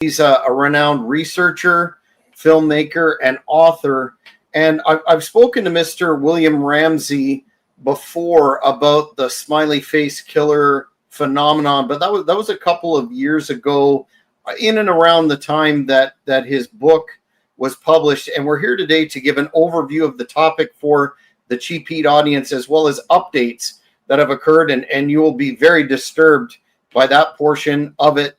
He's a renowned researcher, filmmaker, and author. And I've spoken to Mr. William Ramsey before about the smiley face killer phenomenon, but that was a couple of years ago, in and around the time that his book was published. And we're here today to give an overview of the topic for the Cheap Heat audience, as well as updates that have occurred. And you will be very disturbed by that portion of it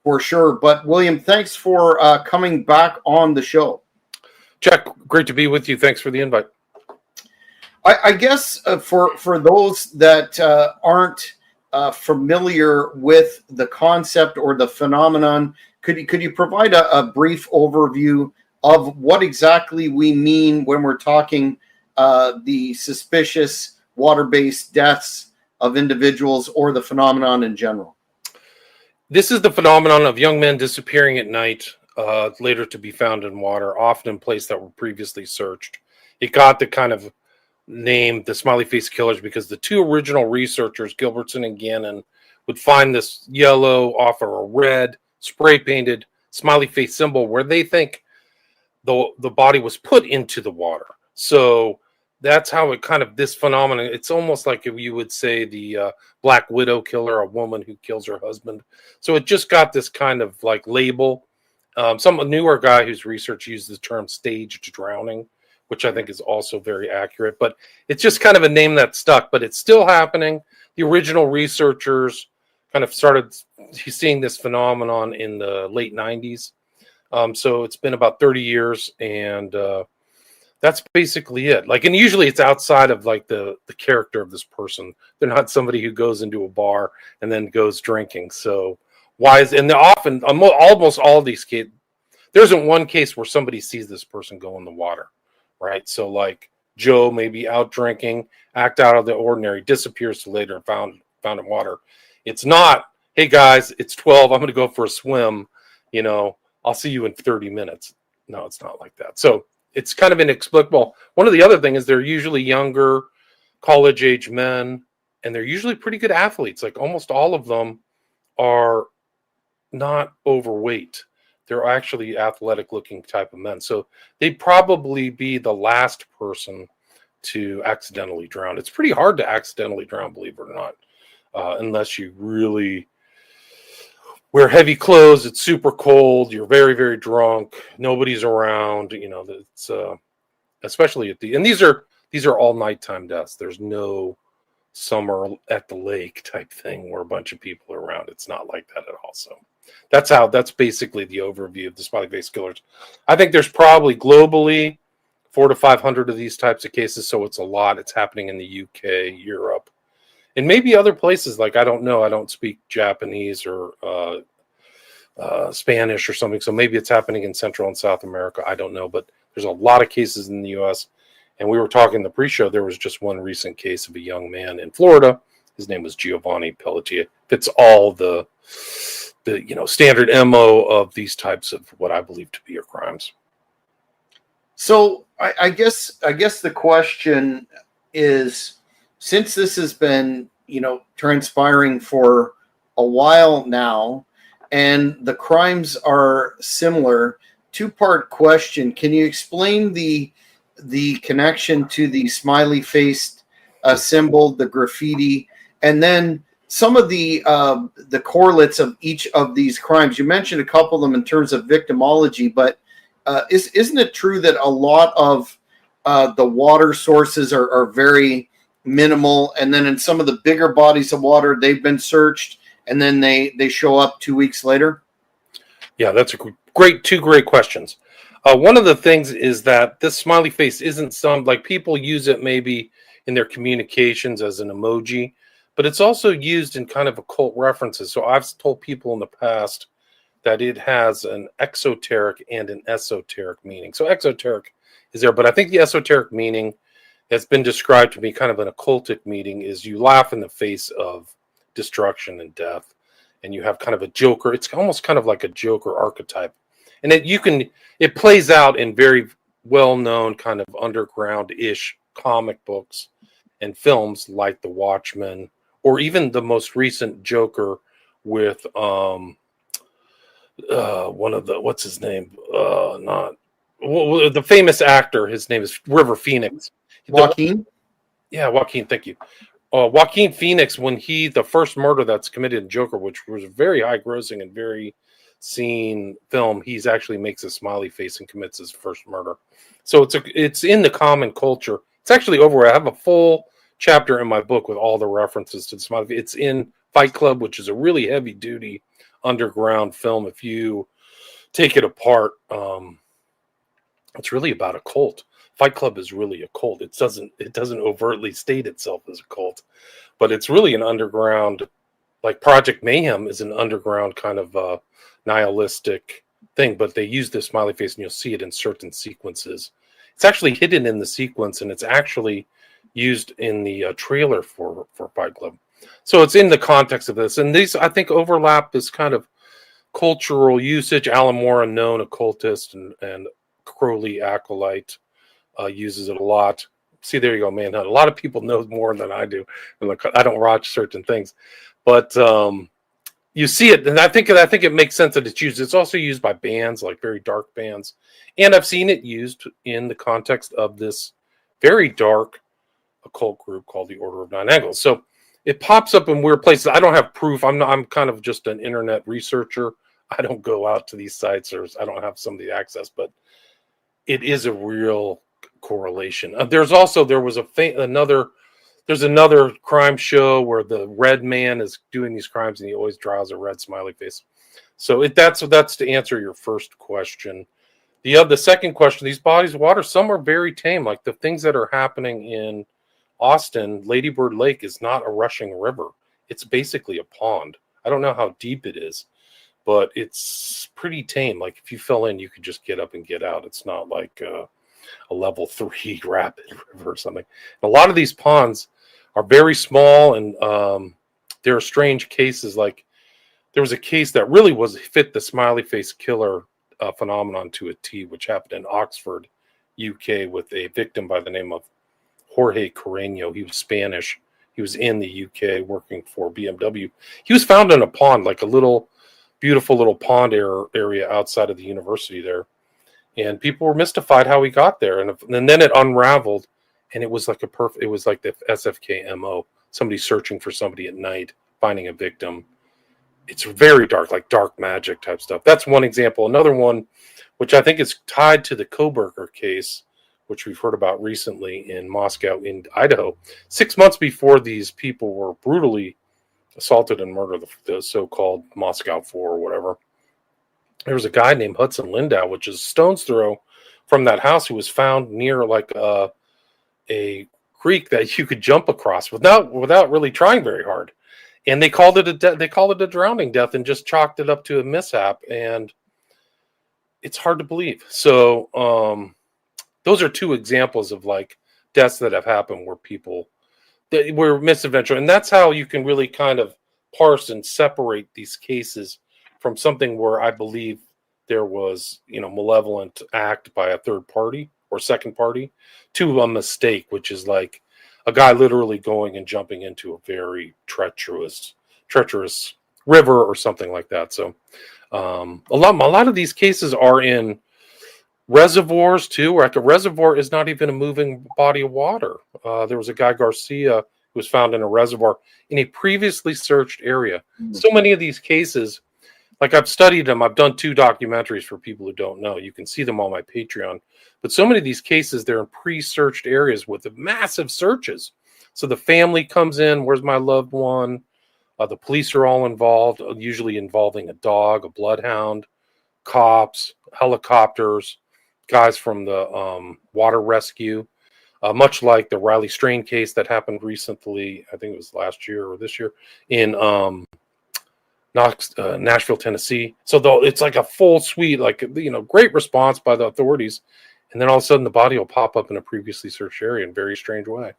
for sure. But William, thanks for coming back on the show. Jack, great to be with you. Thanks for the invite. I guess for those that aren't familiar with the concept or the phenomenon, could you provide a brief overview of what exactly we mean when we're talking the suspicious water-based deaths of individuals, or the phenomenon in general? This is the phenomenon of young men disappearing at night, later to be found in water, often in places that were previously searched. It got the kind of name the smiley face killers because the two original researchers, Gilbertson and Gannon, would find this yellow, often a red, spray painted smiley face symbol where they think the body was put into the water. So that's how it kind of, this phenomenon, it's almost like if you would say the Black Widow killer, a woman who kills her husband. So it just got this kind of like label. Some newer guy whose research used the term staged drowning, which I think is also very accurate. But it's just kind of a name that stuck, but it's still happening. The original researchers kind of started seeing this phenomenon in the late 90s. So it's been about 30 years, and that's basically it. Like, and usually it's outside of like the character of this person. They're not somebody who goes into a bar and then goes drinking. So and they're often, almost all of these cases, there isn't one case where somebody sees this person go in the water, right? So like Joe may be out drinking, act out of the ordinary, disappears later and found in water. It's not, hey guys, it's 12, I'm going to go for a swim, I'll see you in 30 minutes. No, it's not like that. So it's kind of inexplicable. One of the other things is they're usually younger, college-age men, and they're usually pretty good athletes. Like almost all of them are not overweight. They're actually athletic-looking type of men. So they'd probably be the last person to accidentally drown. It's pretty hard to accidentally drown, believe it or not, unless you really wear heavy clothes, it's super cold, you're very, very drunk, nobody's around, it's especially and these are all nighttime deaths. There's no summer at the lake type thing where a bunch of people are around. It's not like that at all. So that's basically the overview of the smiley face killers. I think there's probably globally 400 to 500 of these types of cases, so it's a lot. It's happening in the UK, Europe, and maybe other places. Like, I don't know. I don't speak Japanese or Spanish or something. So maybe it's happening in Central and South America. I don't know. But there's a lot of cases in the U.S. And we were talking in the pre-show. There was just one recent case of a young man in Florida. His name was Giovanni Pelletier. Fits all the standard MO of these types of what I believe to be crimes. So I guess the question is, since this has been, transpiring for a while now, and the crimes are similar, two-part question. Can you explain the connection to the smiley-faced symbol, the graffiti, and then some of the correlates of each of these crimes? You mentioned a couple of them in terms of victimology, but isn't it true that a lot of the water sources are very minimal, and then in some of the bigger bodies of water, they've been searched, and then they show up 2 weeks later? Yeah, that's two great questions. One of the things is that this smiley face isn't like people use it maybe in their communications as an emoji, but it's also used in kind of occult references. So I've told people in the past that it has an exoteric and an esoteric meaning. So exoteric is there, but I think the esoteric meaning has been described to be kind of an occultic meaning, is you laugh in the face of destruction and death, and you have kind of a Joker. It's almost kind of like a Joker archetype, and it plays out in very well-known kind of underground-ish comic books and films like The Watchmen, or even the most recent Joker with one of the, what's his name? Not the famous actor. His name is River Phoenix. Joaquin? Yeah, Joaquin. Thank you. Joaquin Phoenix, when the first murder that's committed in Joker, which was a very high grossing and very seen film, he's actually makes a smiley face and commits his first murder. So it's in the common culture. It's actually over. I have a full chapter in my book with all the references to the smiley face. It's in Fight Club, which is a really heavy duty underground film. If you take it apart, it's really about a cult. Fight Club is really a cult. It doesn't overtly state itself as a cult, but it's really an underground, like Project Mayhem is an underground kind of nihilistic thing, but they use this smiley face and you'll see it in certain sequences. It's actually hidden in the sequence and it's actually used in the trailer for Fight Club. So it's in the context of this. And these, I think, overlap this kind of cultural usage. Alan Moore, a known occultist and Crowley acolyte, uses it a lot. See, there you go, Manhunt. A lot of people know more than I do. I don't watch certain things, but you see it, and I think it makes sense that it's used. It's also used by bands, like very dark bands, and I've seen it used in the context of this very dark occult group called the Order of Nine Angles. So it pops up in weird places. I don't have proof. I'm kind of just an internet researcher. I don't go out to these sites, or I don't have some of the access, but it is a real correlation. There's another crime show where the red man is doing these crimes and he always draws a red smiley face. So that's to answer your first question. The second question, these bodies of water, some are very tame. Like the things that are happening in Austin, Lady Bird Lake is not a rushing river. It's basically a pond. I don't know how deep it is, but it's pretty tame. Like if you fell in, you could just get up and get out. It's not like a level 3 rapid river or something. A lot of these ponds are very small, and there are strange cases. Like there was a case that really fit the smiley face killer phenomenon to a T, which happened in Oxford, UK, with a victim by the name of Jorge Carreño. He was Spanish. He was in the UK working for BMW. He was found in a pond, like a beautiful little pond area outside of the university there. And people were mystified how he got there. And then it unraveled, and it was like it was like the SFK MO. Somebody searching for somebody at night, finding a victim. It's very dark, like dark magic type stuff. That's one example. Another one, which I think is tied to the Koberger case, which we've heard about recently in Moscow, in Idaho. 6 months before these people were brutally assaulted and murdered, the so-called Moscow 4 or whatever, there was a guy named Hudson Lindau, which is a stone's throw from that house, who was found near like a creek that you could jump across without really trying very hard. And they called it a drowning death and just chalked it up to a mishap. And it's hard to believe. So those are two examples of like deaths that have happened where people that were misadventure. And that's how you can really kind of parse and separate these cases from something where I believe there was, malevolent act by a third party or second party, to a mistake, which is like a guy literally going and jumping into a very treacherous river or something like that. So a lot of these cases are in reservoirs too, where like a reservoir is not even a moving body of water. There was a guy, Garcia, who was found in a reservoir in a previously searched area. Mm-hmm. So many of these cases, like I've studied them. I've done 2 documentaries for people who don't know. You can see them on my Patreon. But so many of these cases, they're in pre-searched areas with massive searches. So the family comes in, where's my loved one? The police are all involved, usually involving a dog, a bloodhound, cops, helicopters, guys from the water rescue. Much like the Riley Strain case that happened recently, I think it was last year or this year, in Nashville, Tennessee. So it's like a full suite, like, great response by the authorities. And then all of a sudden the body will pop up in a previously searched area in a very strange way.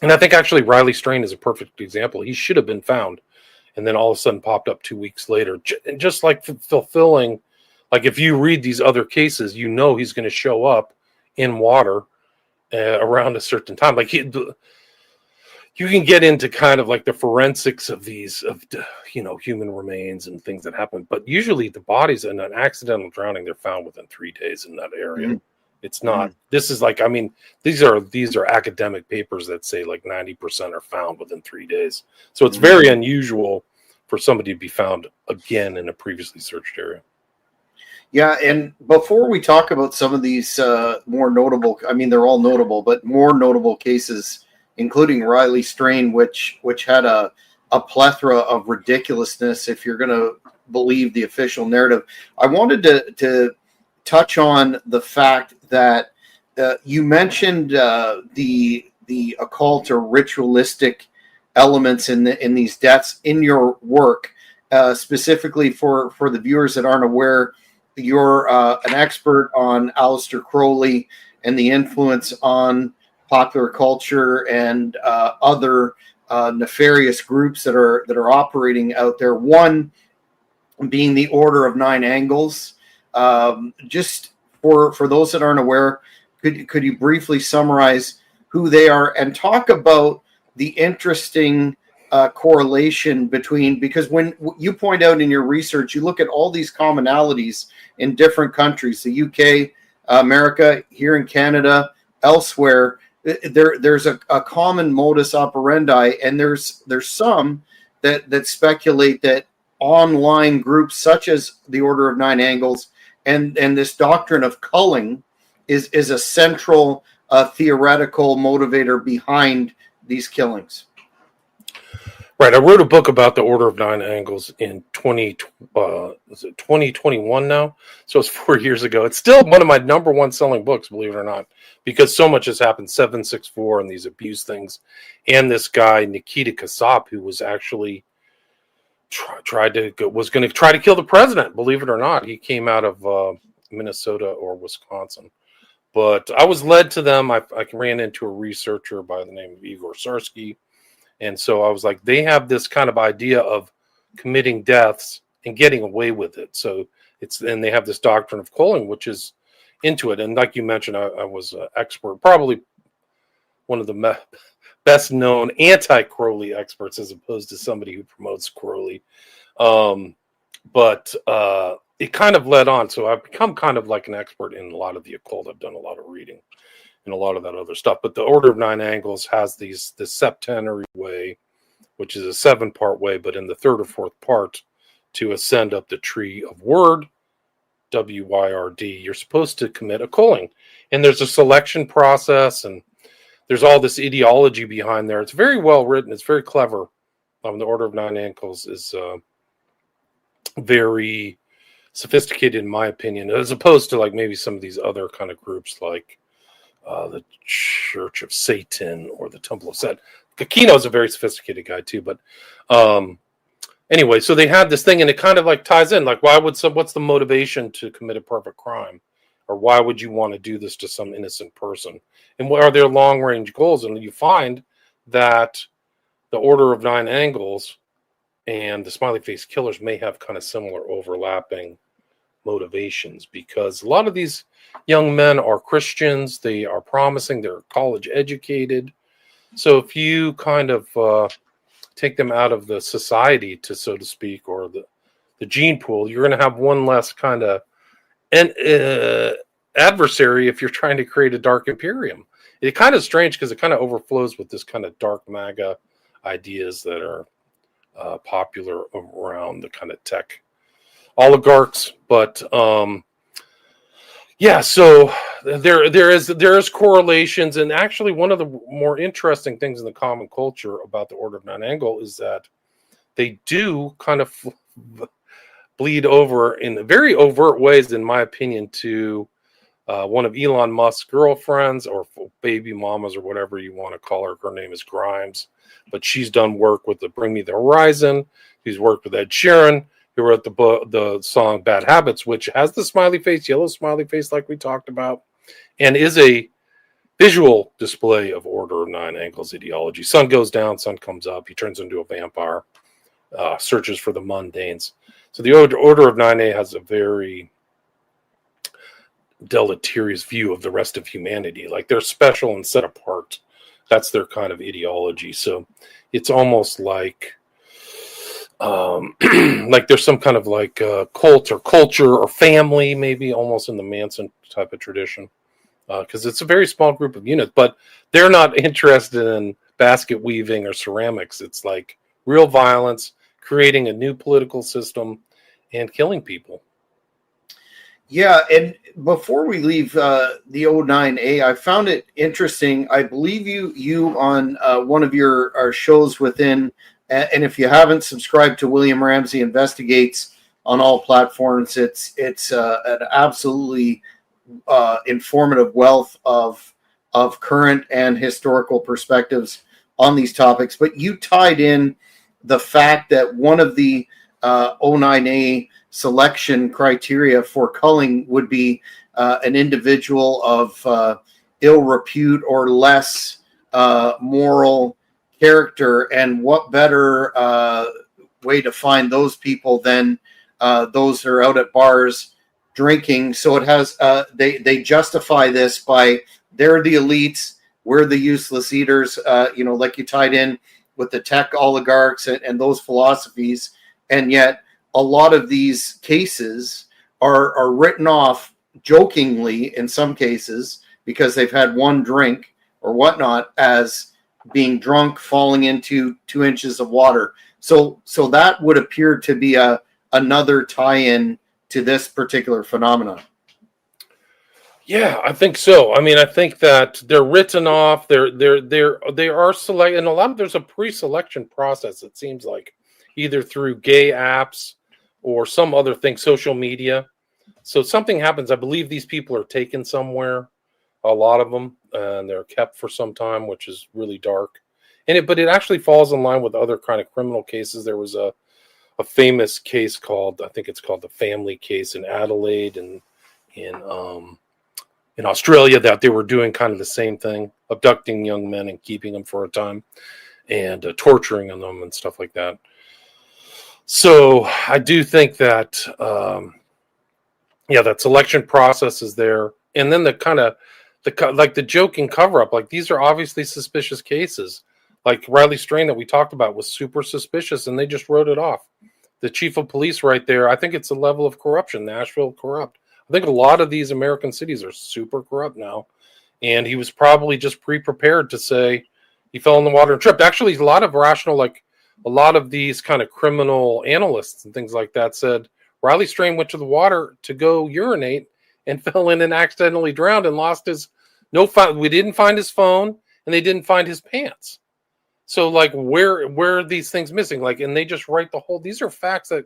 And I think actually Riley Strain is a perfect example. He should have been found and then all of a sudden popped up 2 weeks later. Just like fulfilling, like if you read these other cases, he's going to show up in water around a certain time. Like you can get into kind of like the forensics of these, of human remains and things that happen. But usually the bodies in an accidental drowning, they're found within 3 days in that area. Mhm. It's not. This is like, I mean, these are academic papers that say like 90% are found within 3 days. So it's very unusual for somebody to be found again in a previously searched area. Yeah, and before we talk about some of these more notable, I mean, they're all notable, but more notable cases, including Riley Strain, which had a plethora of ridiculousness, if you're going to believe the official narrative. I wanted to touch on the fact that you mentioned the occult or ritualistic elements in these deaths in your work, specifically for the viewers that aren't aware. You're an expert on Aleister Crowley and the influence on popular culture and other nefarious groups that are operating out there. One being the Order of Nine Angles. Just for those that aren't aware, could you briefly summarize who they are and talk about the interesting correlation between, because when you point out in your research, you look at all these commonalities in different countries, the UK, America, here in Canada, elsewhere. There's a common modus operandi, and there's some that speculate that online groups such as the Order of Nine Angles and this doctrine of culling is a central theoretical motivator behind these killings. Right. I wrote a book about the Order of Nine Angles in 2021 now. So it's 4 years ago. It's still one of my number one selling books, believe it or not, because so much has happened. 764 and these abuse things. And this guy, Nikita Kasap, who was actually was going to try to kill the president, believe it or not. He came out of Minnesota or Wisconsin. But I was led to them. I ran into a researcher by the name of Igor Sarsky. And so I was like, they have this kind of idea of committing deaths and getting away with it. So and they have this doctrine of culling, which is into it. And like you mentioned, I was an expert, probably one of the best known anti-Crowley experts, as opposed to somebody who promotes Crowley. But it kind of led on. So I've become kind of like an expert in a lot of the occult. I've done a lot of reading and a lot of that other stuff. But the Order of Nine Angles has this septenary way, which is a 7-part way, but in the 3rd or 4th part, to ascend up the tree of word, W-Y-R-D, you're supposed to commit a culling. And there's a selection process, and there's all this ideology behind there. It's very well written. It's very clever. The Order of Nine Angles is very sophisticated, in my opinion, as opposed to like maybe some of these other kind of groups like the Church of Satan or the Temple of Set. Kakino's a very sophisticated guy too, but anyway, so they had this thing, and it kind of like ties in. Like, what's the motivation to commit a perfect crime, or why would you want to do this to some innocent person? And what are their long range goals? And you find that the Order of Nine Angles and the Smiley Face Killers may have kind of similar overlapping motivations, because a lot of these young men are Christians. They are promising, they're college educated. So if you kind of take them out of the society, to so to speak, or the gene pool, you're going to have one less kind of adversary if you're trying to create a dark imperium. It's kind of strange because it kind of overflows with this kind of dark MAGA ideas that are popular around the kind of tech oligarchs. But yeah, so there is correlations, and actually one of the more interesting things in the common culture about the Order of Nine Angle is that they do kind of bleed over in very overt ways, in my opinion, to one of Elon Musk's girlfriends or baby mamas or whatever you want to call her. Her name is Grimes, but she's done work with the Bring Me the Horizon. She's worked with Ed Sheeran, who wrote the song Bad Habits, which has the smiley face, yellow smiley face like we talked about, and is a visual display of Order of Nine Angles ideology. Sun goes down, sun comes up. He turns into a vampire, searches for the mundanes. So the Order of 9A has a very deleterious view of the rest of humanity. Like, they're special and set apart. That's their kind of ideology. So it's almost like like there's some kind of like cult or culture or family, maybe almost in the Manson type of tradition, because it's a very small group of units, but they're not interested in basket weaving or ceramics. It's like real violence, creating a new political system, and killing people. Yeah, and before we leave the O9A, I found it interesting. I believe you on one of your shows within, and if you haven't subscribed to William Ramsey Investigates on all platforms, it's an absolutely informative wealth of current and historical perspectives on these topics. But you tied in the fact that one of the O9A selection criteria for culling would be an individual of ill repute or less moral character. And what better way to find those people than those that are out at bars drinking? So it has they justify this by they're the elites, we're the useless eaters, like you tied in with the tech oligarchs and those philosophies. And yet a lot of these cases are written off jokingly in some cases because they've had one drink or whatnot as being drunk, falling into 2 inches of water. So that would appear to be another tie-in to this particular phenomenon. Yeah, I think so. I mean, I think that they're written off. They are select, and a lot of there's a pre-selection process. It seems like either through gay apps or some other thing, social media. So something happens. I believe these people are taken somewhere, a lot of them, and they're kept for some time, which is really dark. But it actually falls in line with other kind of criminal cases. There was a famous case called, I think it's called the Family Case in Adelaide and in Australia, that they were doing kind of the same thing, abducting young men and keeping them for a time and torturing them and stuff like that. So I do think that, that selection process is there. And then the joking cover up, like these are obviously suspicious cases. Like Riley Strain that we talked about was super suspicious and they just wrote it off. The chief of police right there, I think it's a level of corruption. Nashville corrupt. I think a lot of these American cities are super corrupt now. And he was probably just pre-prepared to say he fell in the water and tripped. Actually, a lot of rational, like a lot of these kind of criminal analysts and things like that said Riley Strain went to the water to go urinate and fell in and accidentally drowned and lost his we didn't find his phone and they didn't find his pants. So like where are these things missing? Like, and they just write these are facts that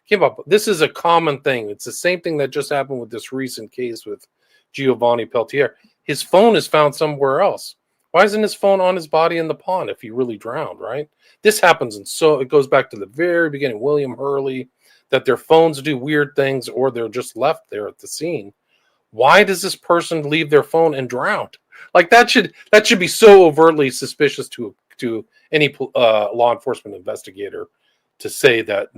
came up. This is a common thing. It's the same thing that just happened with this recent case with Giovanni Peltier. His phone is found somewhere else. Why isn't his phone on his body in the pond if he really drowned, right? This happens, and so it goes back to the very beginning, William Hurley, that their phones do weird things or they're just left there at the scene. Why does this person leave their phone and drown? Like that should be so overtly suspicious to any law enforcement investigator to say that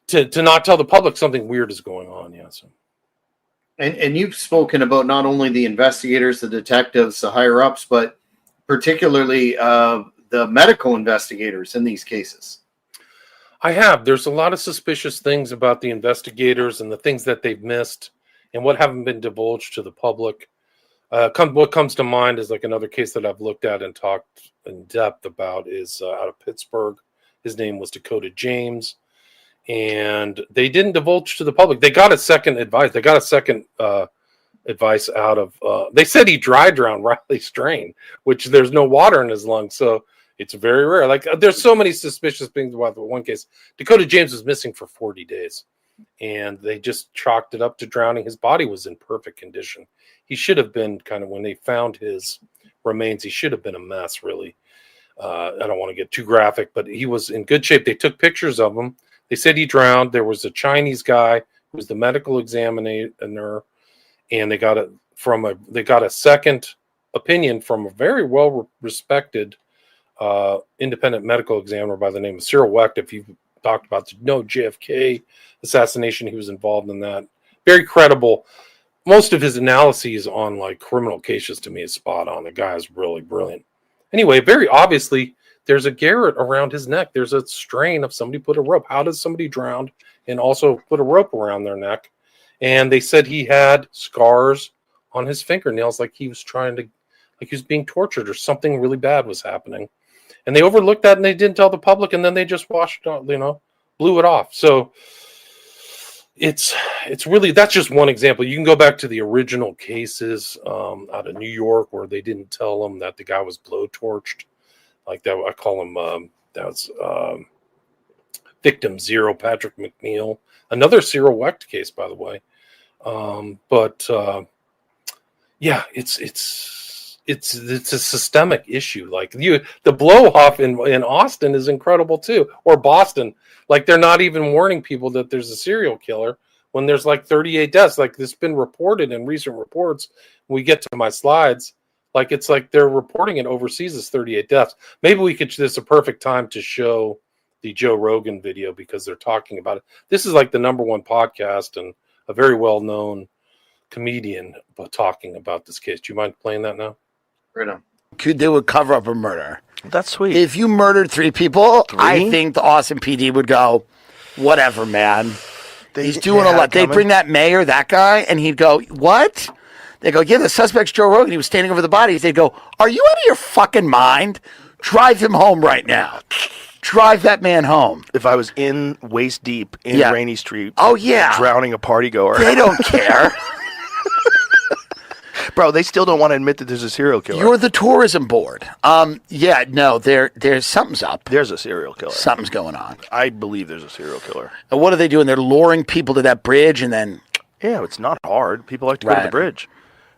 to not tell the public something weird is going on. Yeah. So. And you've spoken about not only the investigators, the detectives, the higher ups, but particularly the medical investigators in these cases. I have. There's a lot of suspicious things about the investigators and the things that they've missed and what haven't been divulged to the public. What comes to mind is like another case that I've looked at and talked in depth about is out of Pittsburgh. His name was Dakota James. And they didn't divulge to the public. They got a second advice. They got a second advice out of. They said he dry drowned Riley Strain, which there's no water in his lungs, so it's very rare. Like there's so many suspicious things about the one case. Dakota James was missing for 40 days, and they just chalked it up to drowning. His body was in perfect condition. He should have been kind of when they found his remains. He should have been a mess, really. I don't want to get too graphic, but he was in good shape. They took pictures of him. They said he drowned. There was a Chinese guy who was the medical examiner, and they got a second opinion from a very well respected independent medical examiner by the name of Cyril Wecht. If you've talked about the JFK assassination, he was involved in that. Very credible. most of his analyses on like criminal cases to me is spot on. The guy is really brilliant. Anyway, very obviously, there's a garrote around his neck. There's a strain of somebody put a rope. How does somebody drown and also put a rope around their neck? And they said he had scars on his fingernails, like he was like he was being tortured or something really bad was happening. And they overlooked that and they didn't tell the public, and then they just blew it off. So it's really, that's just one example. You can go back to the original cases out of New York where they didn't tell them that the guy was blowtorched. Like that, I call him, that's Victim Zero, Patrick McNeil. Another Cyril Wecht case, by the way. Yeah, it's a systemic issue. Like the blow off in Austin is incredible too, or Boston. Like they're not even warning people that there's a serial killer when there's like 38 deaths. Like this has been reported in recent reports. When we get to my slides, like it's like they're reporting it overseas as 38 deaths. Maybe we could. This is a perfect time to show the Joe Rogan video because they're talking about it. This is like the #1 podcast and a very well-known comedian talking about this case. Do you mind playing that now? Right on. They would cover up a murder. That's sweet. If you murdered 3 people, I think the Austin PD would go, whatever, man. He's doing a lot. They'd bring that mayor, that guy, and he'd go, what? They go, yeah, the suspect's Joe Rogan. He was standing over the bodies. They'd go, are you out of your fucking mind? Drive him home right now. Drive that man home. If I was in waist deep in Rainy Street, drowning a party goer, they don't care. Bro, they still don't want to admit that there's a serial killer. You're the tourism board. There's something's up. There's a serial killer. Something's going on. I believe there's a serial killer. And what are they doing? They're luring people to that bridge and then... Yeah, it's not hard. People like to go to the bridge.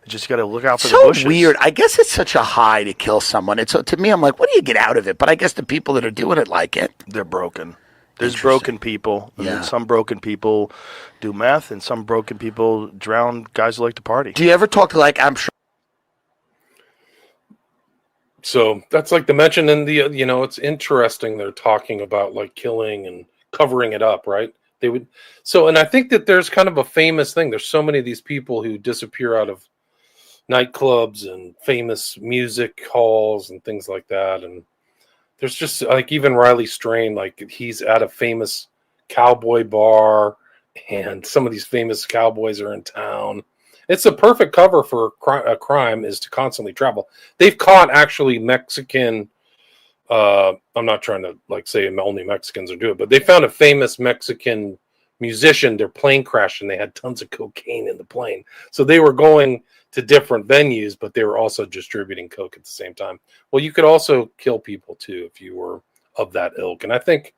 You just got to look out for the bushes. So weird. I guess it's such a high to kill someone. To me, I'm like, what do you get out of it? But I guess the people that are doing it like it. They're broken. There's broken people. And then some broken people do meth, and some broken people drown guys who like to party. Do you ever talk to, I'm sure... So that's like the mention in the, it's interesting. They're talking about like killing and covering it up, right? They would. So, and I think that there's kind of a famous thing. There's so many of these people who disappear out of nightclubs and famous music halls and things like that. And there's just like even Riley Strain, like he's at a famous cowboy bar and some of these famous cowboys are in town. It's a perfect cover for a crime is to constantly travel. They've caught actually Mexican. I'm not trying to say only Mexicans are doing it, but they found a famous Mexican musician. Their plane crashed and they had tons of cocaine in the plane. So they were going to different venues, but they were also distributing coke at the same time. Well, you could also kill people too if you were of that ilk. And I think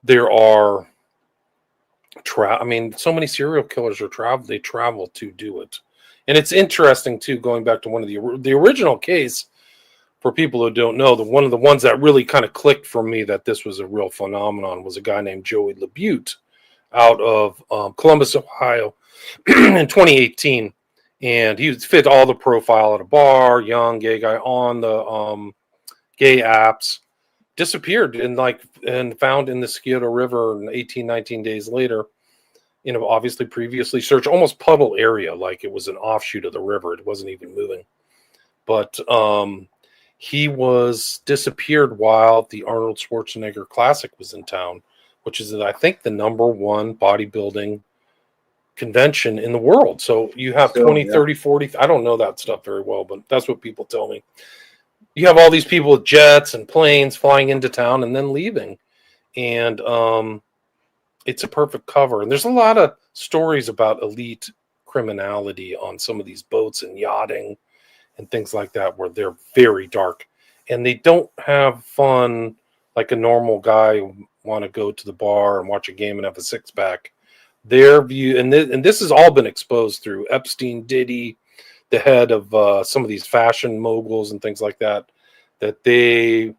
there are. So many serial killers they travel to do it. And it's interesting too, going back to one of the original case, for people who don't know, one of the ones that really kind of clicked for me that this was a real phenomenon was a guy named Joey LaBute out of Columbus, Ohio in 2018. And he fit all the profile at a bar, young gay guy on the gay apps, disappeared and found in the Scioto River 19 days later. Obviously previously searched, almost puddle area, like it was an offshoot of the river. It wasn't even moving. But he was disappeared while the Arnold Schwarzenegger Classic was in town, which is, I think, the #1 bodybuilding convention in the world. So you have 20, 30, 40. I don't know that stuff very well, but that's what people tell me. You have all these people with jets and planes flying into town and then leaving. And it's a perfect cover. And there's a lot of stories about elite criminality on some of these boats and yachting and things like that, where they're very dark and they don't have fun like a normal guy want to go to the bar and watch a game and have a 6-pack. Their view, and this has all been exposed through Epstein, Diddy, the head of some of these fashion moguls and things like that, that they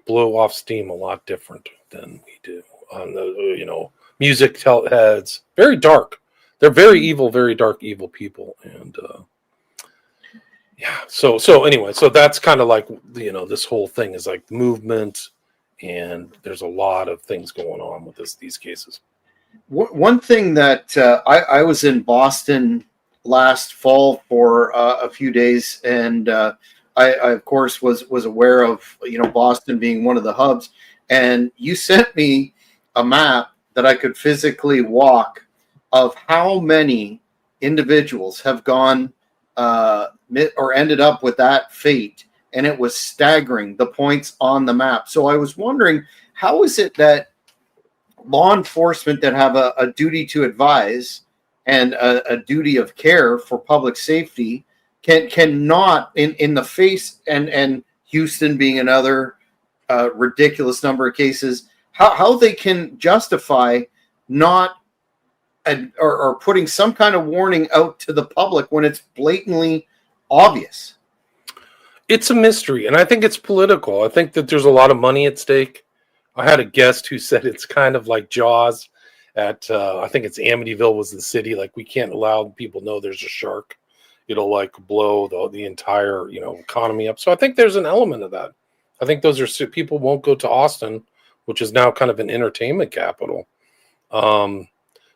blow off steam a lot different than we do on the, music heads. Very dark. They're very evil, very dark, evil people. And so anyway, so that's kind of like, this whole thing is like movement, and there's a lot of things going on with these cases. One thing that I was in Boston last fall for a few days, and I of course was aware of Boston being one of the hubs, and you sent me a map that I could physically walk of how many individuals have gone or ended up with that fate, and it was staggering, the points on the map. So I was wondering, how is it that law enforcement that have a duty to advise and a duty of care for public safety cannot in the face, and Houston being another ridiculous number of cases, how they can justify not or putting some kind of warning out to the public when it's blatantly obvious. It's a mystery, and I think it's political. I think that there's a lot of money at stake. I had a guest who said it's kind of like Jaws at, I think it's Amityville was the city. Like, we can't allow people to know there's a shark. It'll like blow the entire, economy up. So I think there's an element of that. I think those are people won't go to Austin, which is now kind of an entertainment capital.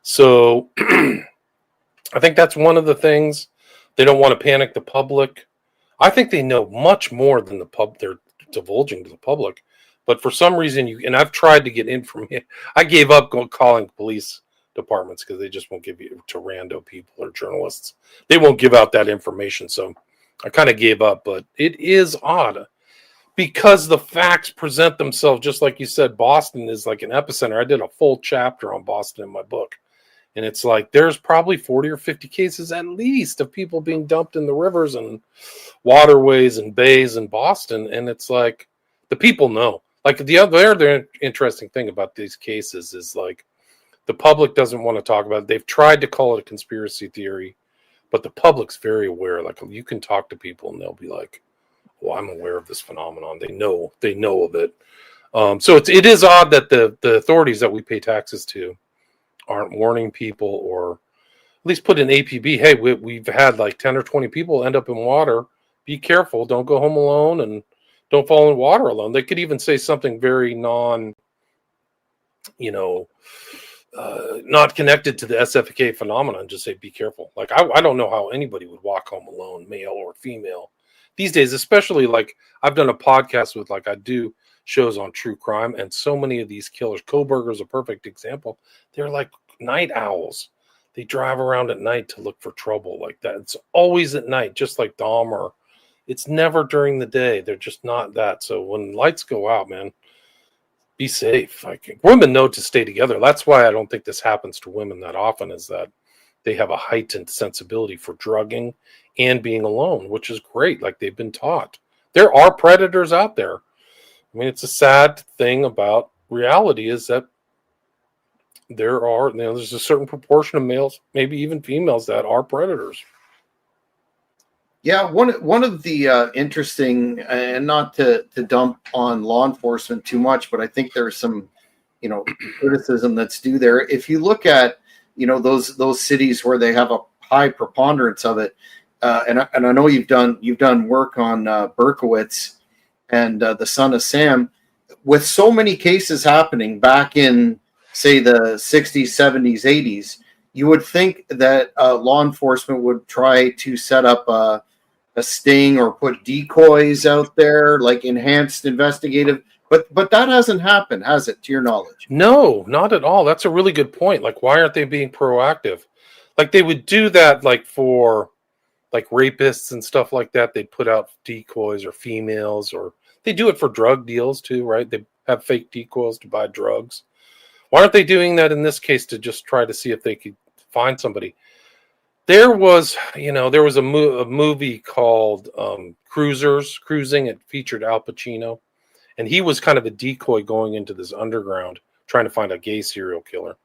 So I think that's one of the things. They don't want to panic the public. I think they know much more than they're divulging to the public. But for some reason, and I've tried to get information. I gave up calling police departments because they just won't give you to rando people or journalists. They won't give out that information. So I kind of gave up. But it is odd because the facts present themselves, just like you said. Boston is like an epicenter. I did a full chapter on Boston in my book. And it's like there's probably 40 or 50 cases at least of people being dumped in the rivers and waterways and bays in Boston. And it's like the people know. Like the other interesting thing about these cases is like the public doesn't want to talk about it. They've tried to call it a conspiracy theory, but the public's very aware. Like you can talk to people and they'll be like, "Well, I'm aware of this phenomenon." They know of it. So it is odd that the authorities that we pay taxes to aren't warning people, or at least put an APB. Hey, we've had like 10 or 20 people end up in water. Be careful. Don't go home alone and don't fall in water alone. They could even say something very not connected to the SFK phenomenon. Just say, be careful. Like, I don't know how anybody would walk home alone, male or female, these days, especially like I've done a podcast with, like I do shows on true crime, and so many of these killers, Koberger's a perfect example. They're like night owls. They drive around at night to look for trouble like that. It's always at night, just like Dahmer. It's never during the day. They're just not that. So when lights go out, man, be safe. Like, women know to stay together. That's why I don't think this happens to women that often, is that they have a heightened sensibility for drugging and being alone, which is great. Like, they've been taught. There are predators out there. I mean, it's a sad thing about reality is that there's a certain proportion of males, maybe even females, that are predators. Yeah, one of the interesting, and not to dump on law enforcement too much, but I think there's some, criticism that's due there. If you look at, those cities where they have a high preponderance of it, and I know you've done work on Berkowitz and the son of Sam, with so many cases happening back in, say, the 60s, 70s, 80s, you would think that law enforcement would try to set up a sting or put decoys out there, like enhanced investigative, but that hasn't happened, has it, to your knowledge? No, not at all. That's a really good point. Like, why aren't they being proactive? Like, they would do that, like, for like rapists and stuff like that. They'd put out decoys or females, or they do it for drug deals too, right? They have fake decoys to buy drugs. Why aren't they doing that in this case to just try to see if they could find somebody? There was a movie called Cruising. It featured Al Pacino, and he was kind of a decoy going into this underground, trying to find a gay serial killer,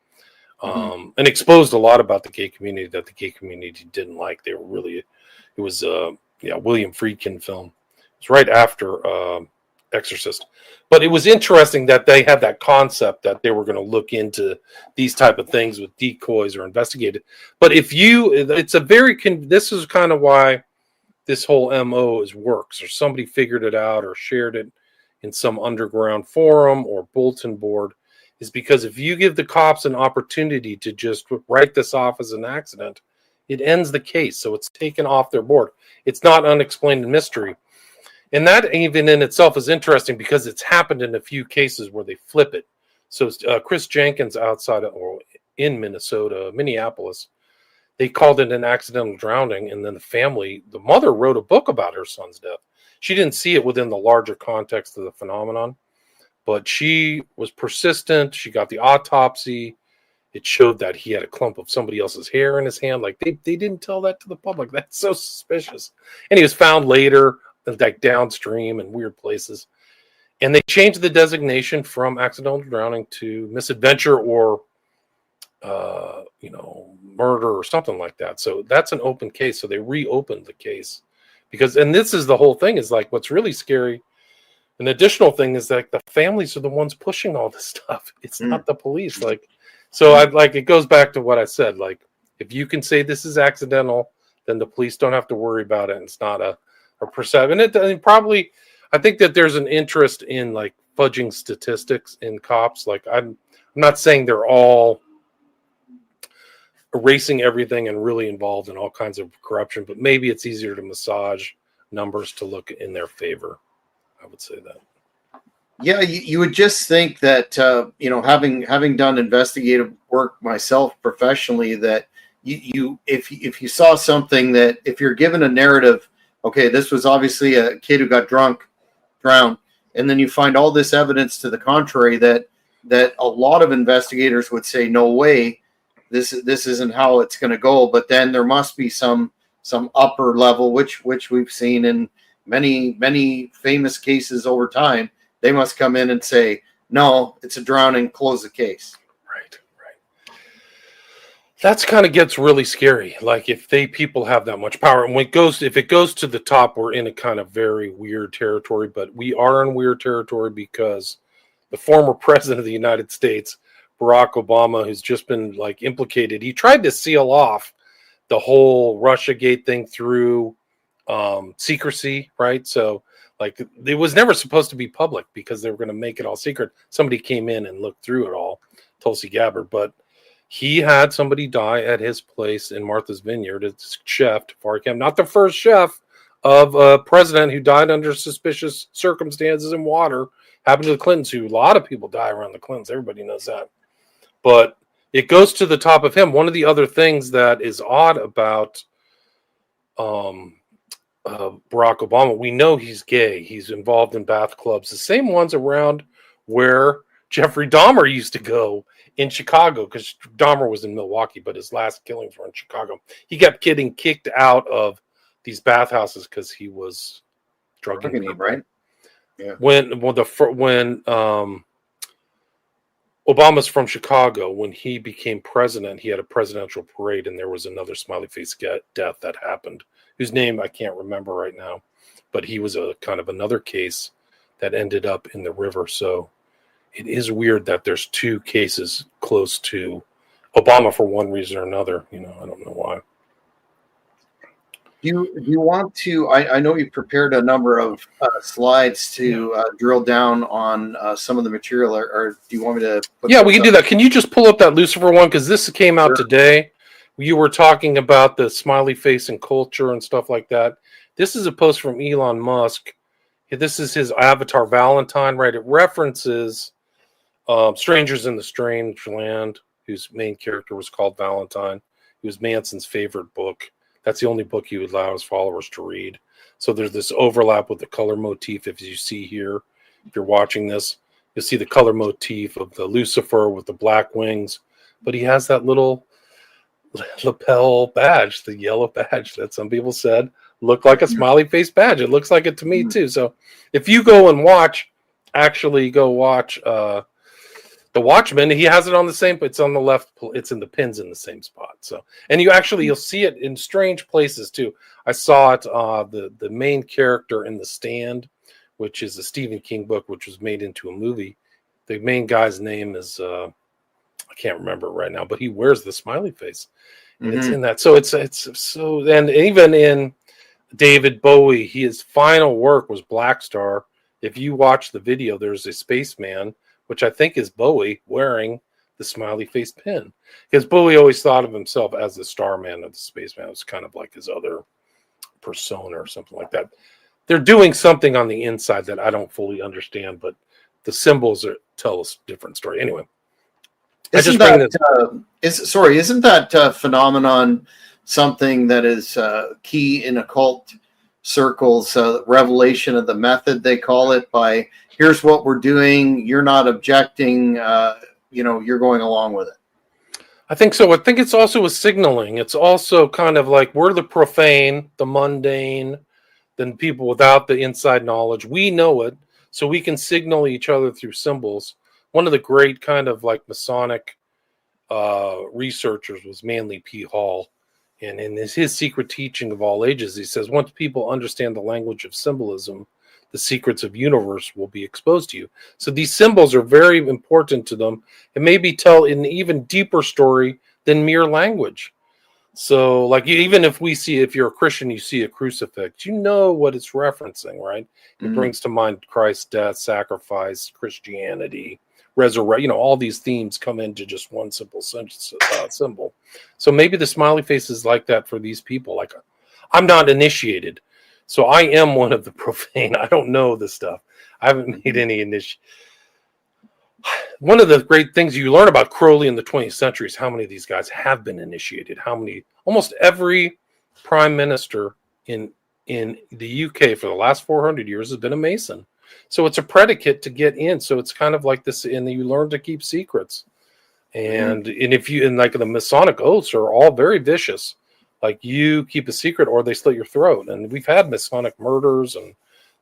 and exposed a lot about the gay community that the gay community didn't like. They were really, it was William Friedkin film. It was right after Exorcist. But it was interesting that they had that concept that they were going to look into these type of things with decoys or investigate it. But this is kind of why this whole MO works, or somebody figured it out or shared it in some underground forum or bulletin board. is because if you give the cops an opportunity to just write this off as an accident, it ends the case. So it's taken off their board. It's not unexplained mystery. And that even in itself is interesting because it's happened in a few cases where they flip it. So Chris Jenkins in Minneapolis, they called it an accidental drowning. And then the mother wrote a book about her son's death. She didn't see it within the larger context of the phenomenon, but she was persistent. She got the autopsy. It showed that he had a clump of somebody else's hair in his hand. Like they didn't tell that to the public. That's so suspicious. And he was found later, like downstream in weird places. And they changed the designation from accidental drowning to misadventure or, murder or something like that. So that's an open case. So they reopened the case and this is the whole thing is like, what's really scary. An additional thing is that the families are the ones pushing all this stuff. It's not the police. It goes back to what I said. Like, if you can say this is accidental, then the police don't have to worry about it. And it's not a perception. And probably, I think that there's an interest in like fudging statistics in cops. Like, I'm not saying they're all erasing everything and really involved in all kinds of corruption, but maybe it's easier to massage numbers to look in their favor. I would say that. Yeah, you would just think that having done investigative work myself professionally, that if you saw something that if you're given a narrative, okay, this was obviously a kid who got drowned, and then you find all this evidence to the contrary, that a lot of investigators would say, no way, this isn't how it's going to go. But then there must be some upper level, which we've seen in many famous cases over time. They must come in and say, no, it's a drowning, close the case. Right. That's kind of gets really scary. Like if people have that much power, and if it goes to the top, we're in a kind of very weird territory. But we are in weird territory because the former president of the United States, Barack Obama, who's just been like implicated, he tried to seal off the whole Russiagate thing through secrecy, right? So like it was never supposed to be public because they were going to make it all secret. Somebody came in and looked through it all, Tulsi Gabbard, but he had somebody die at his place in Martha's Vineyard. It's chef, Farcam, not the first chef of a president who died under suspicious circumstances in water. Happened to the Clintons, who a lot of people die around the Clintons. Everybody knows that. But it goes to the top of him. One of the other things that is odd about Barack Obama, we know he's gay. He's involved in bath clubs, the same ones around where Jeffrey Dahmer used to go in Chicago, because Dahmer was in Milwaukee, but his last killings were in Chicago. He kept getting kicked out of these bathhouses because he was drugging people. Right? Yeah. When Obama's from Chicago, when he became president, he had a presidential parade, and there was another smiley face death that happened, whose name I can't remember right now, but he was a kind of another case that ended up in the river. So it is weird that there's two cases close to Obama for one reason or another. I don't know why. Do you want to? I know you prepared a number of slides to drill down on some of the material, or do you want me to? Yeah, we can do that. Can you just pull up that Lucifer one, because this came out today? You were talking about the smiley face and culture and stuff like that. This is a post from Elon Musk. This is his avatar Valentine, right? It references Strangers in the Strange Land, whose main character was called Valentine. It was Manson's favorite book. That's the only book he would allow his followers to read. So there's this overlap with the color motif. If you see here, if you're watching this, you'll see the color motif of the Lucifer with the black wings. But he has that little lapel badge, the yellow badge that some people said looked like a smiley face badge. It looks like it to me too. So if you go and watch The Watchmen, he has it on the same, it's on the left, it's in the pins in the same spot. So, and you'll see it in strange places too. I saw it, the main character in The Stand, which is a Stephen King book, which was made into a movie. The main guy's name is, I can't remember it right now, but he wears the smiley face. And it's in that. So it's so, and even in David Bowie, his final work was Black Star. If you watch the video, there's a spaceman which I think is Bowie wearing the smiley face pin. Because Bowie always thought of himself as the Starman or the Spaceman. It was kind of like his other persona or something like that. They're doing something on the inside that I don't fully understand, but the symbols tell us a different story. Anyway, isn't that phenomenon something that is key in occult circles? Revelation of the method, they call it. By here's what we're doing, you're not objecting. You're going along with it. I think so. I think it's also a signaling. It's also kind of like we're the profane, the mundane, than people without the inside knowledge. We know it, so we can signal each other through symbols. One of the great kind of like Masonic researchers was Manly P. Hall. And in his secret teaching of all ages, he says, once people understand the language of symbolism, the secrets of universe will be exposed to you. So these symbols are very important to them. It maybe tell an even deeper story than mere language. So like even if you're a Christian, you see a crucifix, you know what it's referencing, right? It brings to mind Christ's death, sacrifice, Christianity, resurrection. All these themes come into just one simple symbol. So maybe the smiley face is like that for these people. Like, I'm not initiated, so I am one of the profane. I don't know this stuff. I haven't made any initiation. One of the great things you learn about Crowley in the 20th century is how many of these guys have been initiated. Almost every prime minister in the UK for the last 400 years has been a Mason. So it's a predicate to get in. So it's kind of like this, and you learn to keep secrets. And like the Masonic oaths are all very vicious. Like you keep a secret or they slit your throat. And we've had Masonic murders, and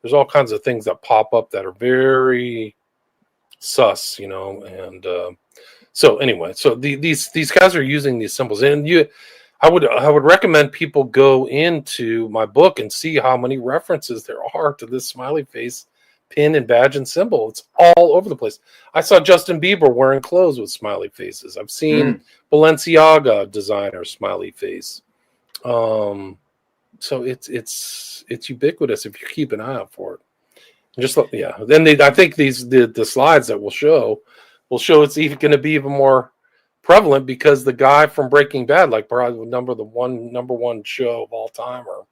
there's all kinds of things that pop up that are very sus, and so anyway, so these guys are using these symbols, and I would recommend people go into my book and see how many references there are to this smiley face pin and badge and symbol. It's all over the place. I saw Justin Bieber wearing clothes with smiley faces. I've seen Balenciaga designer smiley face. So it's ubiquitous if you keep an eye out for it. Then I think the slides that will show it's even going to be even more prevalent because the guy from Breaking Bad, like probably number one show of all time or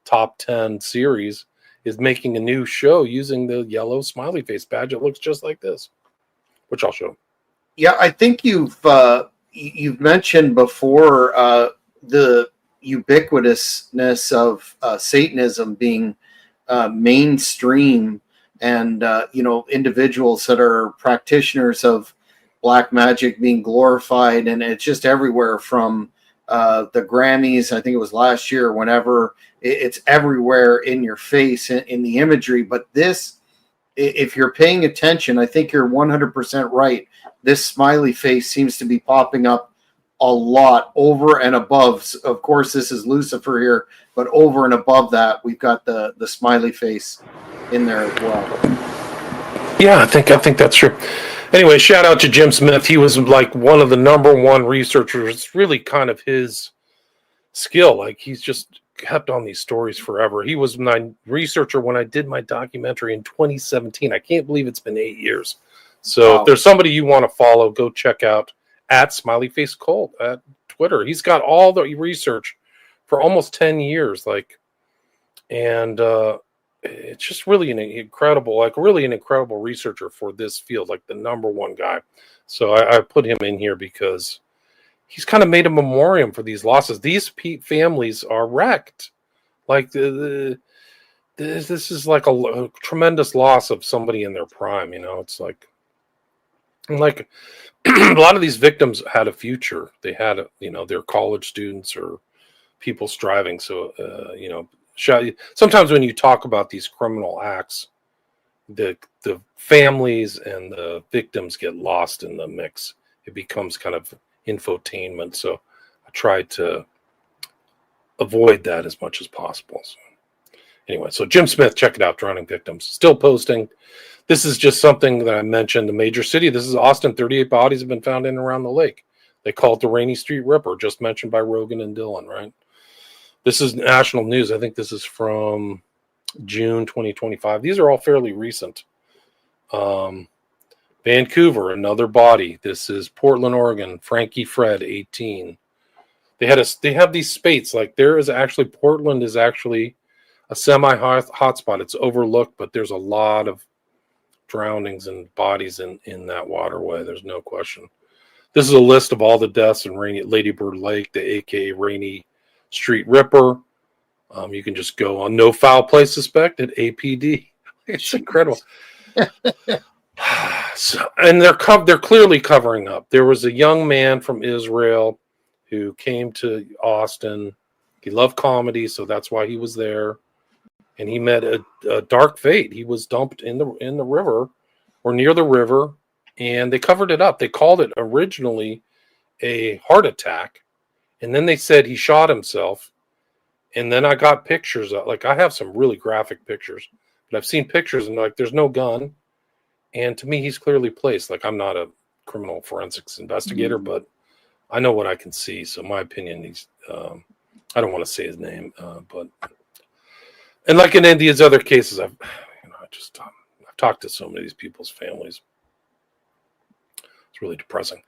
top 10 series, is making a new show using the yellow smiley face badge. It looks just like this, which I'll show. Yeah, I think you've mentioned before the ubiquitousness of Satanism being mainstream, and individuals that are practitioners of black magic being glorified, and it's just everywhere from the Grammys. I think it was last year, whenever it's everywhere in your face in the imagery. But this, if you're paying attention, I think you're 100% right. This smiley face seems to be popping up a lot over and above. Of course, this is Lucifer here, but over and above that, we've got the smiley face in there as well. Yeah, I think that's true. Anyway, shout out to Jim Smith. He was like one of the number one researchers. It's really kind of his skill. Like he's just kept on these stories forever. He was my researcher when I did my documentary in 2017. I can't believe it's been 8 years. So If there's somebody you want to follow, go check out at Smiley Face Cult at Twitter. He's got all the research for almost 10 years. And it's just really an incredible researcher for this field, like the number one guy. So I put him in here because he's kind of made a memoriam for these losses. These families are wrecked. Like this is like a tremendous loss of somebody in their prime. It's like a lot of these victims had a future. They had they're college students or people striving. So sometimes when you talk about these criminal acts, the families and the victims get lost in the mix. It becomes kind of infotainment. So I try to avoid that as much as possible. So anyway, so Jim Smith, check it out, Drowning Victims. Still posting. This is just something that I mentioned, the major city. This is Austin. 38 bodies have been found in and around the lake. They call it the Rainy Street Ripper, just mentioned by Rogan and Dylan, right? This is national news. I think this is from June 2025. These are all fairly recent. Been Vancouver, another body. This is Portland, Oregon. Frankie Fred, 18. They have these spates. Like Portland is actually a semi-hotspot. It's overlooked, but there's a lot of drownings and bodies in that waterway. There's no question. This is a list of all the deaths in Lady Bird Lake, the AKA Rainy Street Ripper. You can just go on No Foul Play Suspected, APD. It's incredible. And they're clearly covering up. There was a young man from Israel who came to Austin. He loved comedy, so that's why he was there. And he met a dark fate. He was dumped in the river or near the river, and they covered it up. They called it originally a heart attack, and then they said he shot himself. And then I got pictures I have some really graphic pictures, but I've seen pictures and there's no gun. And to me, he's clearly placed. I'm not a criminal forensics investigator, but I know what I can see. So my opinion, he's I don't want to say his name, but and like in these other cases, I've talked to so many of these people's families. It's really depressing.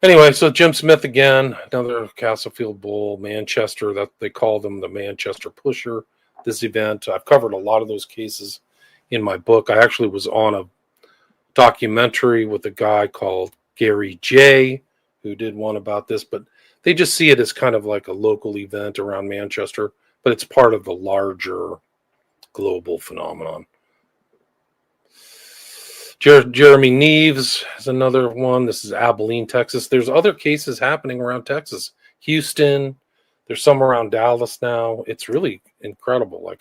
Anyway, so Jim Smith again, another Castlefield Bull, Manchester, that they call them the Manchester Pusher. This event, I've covered a lot of those cases in my book. I actually was on a documentary with a guy called Gary J, who did one about this, but they just see it as kind of like a local event around Manchester, but it's part of the larger global phenomenon. Jeremy Neves is another one. This is Abilene, Texas. There's other cases happening around Texas. Houston. There's some around Dallas now. It's really incredible.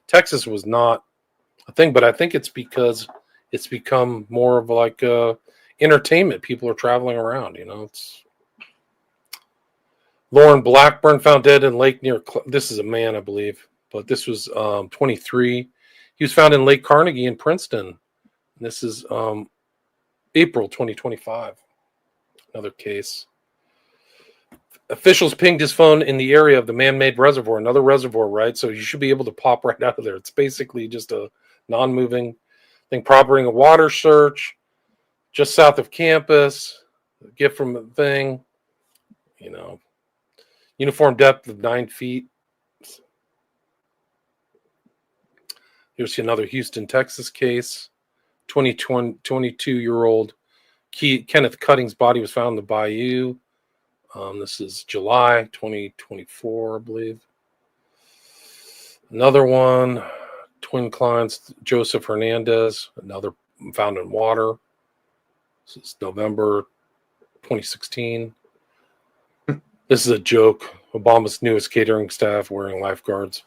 Texas was not a thing, but I think it's because it's become more of like entertainment. People are traveling around. It's Lauren Blackburn found dead in lake near. This is a man, I believe, but this was 23. He was found in Lake Carnegie in Princeton. This is April 2025. Another case. Officials pinged his phone in the area of the man-made reservoir, another reservoir, right? So you should be able to pop right out of there. It's basically just a non-moving thing. Prompting a water search just south of campus. A gift from the thing. Uniform depth of 9 feet. Here's another Houston, Texas case. 22-year-old Kenneth Cutting's body was found in the bayou. This is July 2024, I believe. Another one, twin clients, Joseph Hernandez, another found in water. This is November 2016. This is a joke. Obama's newest catering staff wearing lifeguards.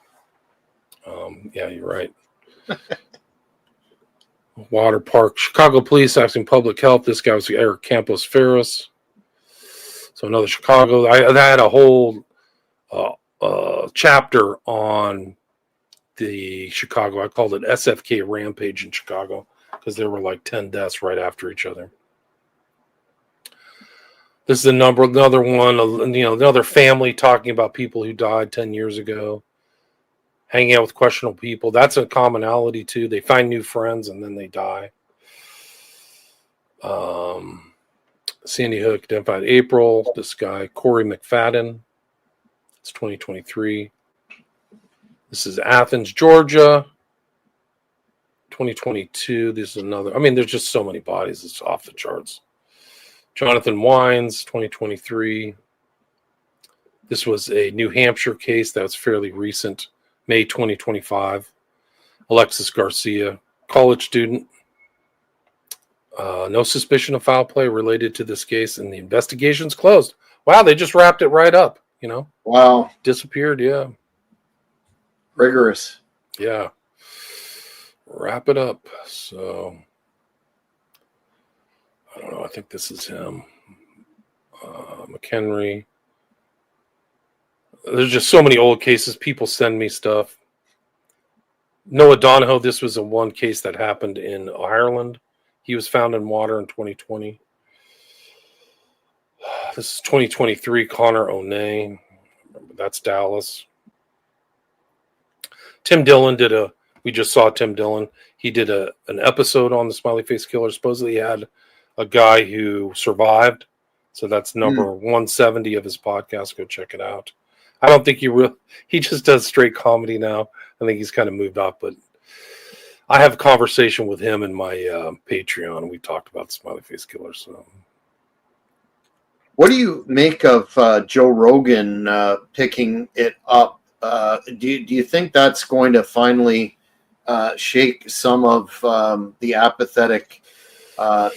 Yeah, you're right. Water Park, Chicago police acting public health. This guy was Eric Campos Ferris. So another Chicago. I had a whole chapter on the Chicago. I called it SFK Rampage in Chicago because there were like 10 deaths right after each other. This is another one. Another family talking about people who died 10 years ago. Hanging out with questionable people. That's a commonality too. They find new friends and then they die. Sandy Hook identified April. This guy, Corey McFadden. It's 2023. This is Athens, Georgia. 2022. This is another. There's just so many bodies. It's off the charts. Jonathan Wines, 2023. This was a New Hampshire case that was fairly recent. May 2025, Alexis Garcia, college student. No suspicion of foul play related to this case, and the investigation's closed. Wow, they just wrapped it right up, Wow. Disappeared, yeah. Rigorous. Yeah. Wrap it up. So, I don't know, I think this is him. McHenry. There's just so many old cases. People send me stuff. Noah Donahoe, this was a one case that happened in Ireland. He was found in water in 2020. This is 2023, Connor O'Neill. That's Dallas. Tim Dillon we just saw Tim Dillon. He did an episode on the Smiley Face Killer. Supposedly he had a guy who survived. So that's number 170 of his podcast. Go check it out. I don't think he just does straight comedy now. I think he's kind of moved off, but I have a conversation with him in my Patreon, and we talked about the Smiley Face Killer. So, what do you make of Joe Rogan picking it up? Do you think that's going to finally shake some of the apathetic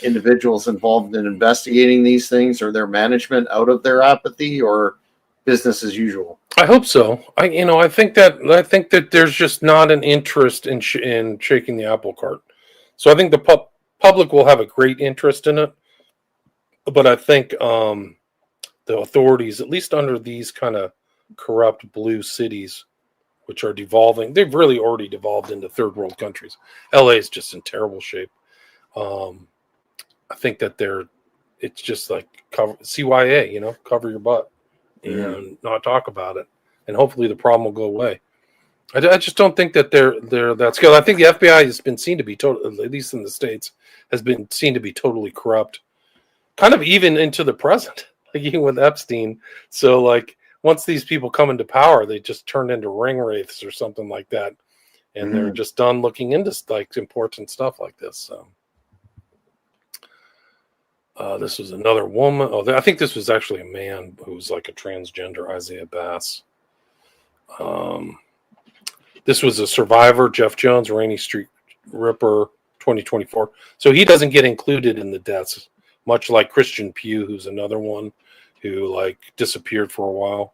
individuals involved in investigating these things, or their management out of their apathy, or business as usual? I hope so. I think that there's just not an interest in shaking the apple cart. So I think the public will have a great interest in it, but I think the authorities, at least under these kind of corrupt blue cities, which are devolving, they've really already devolved into third world countries. LA is just in terrible shape. I think that it's just like CYA, cover your butt and not talk about it, and hopefully the problem will go away. I just don't think that they're that skilled. I think the FBI has been seen to be totally, at least in the States, has been seen to be totally corrupt, kind of even into the present, like even with Epstein. So like once these people come into power, they just turn into ring wraiths or something like that, and they're just done looking into like important stuff like this. So. This was another woman. Oh, I think this was actually a man who was like a transgender, Isaiah Bass. This was a survivor, Jeff Jones, Rainy Street Ripper, 2024. So he doesn't get included in the deaths, much like Christian Pugh, who's another one who like disappeared for a while.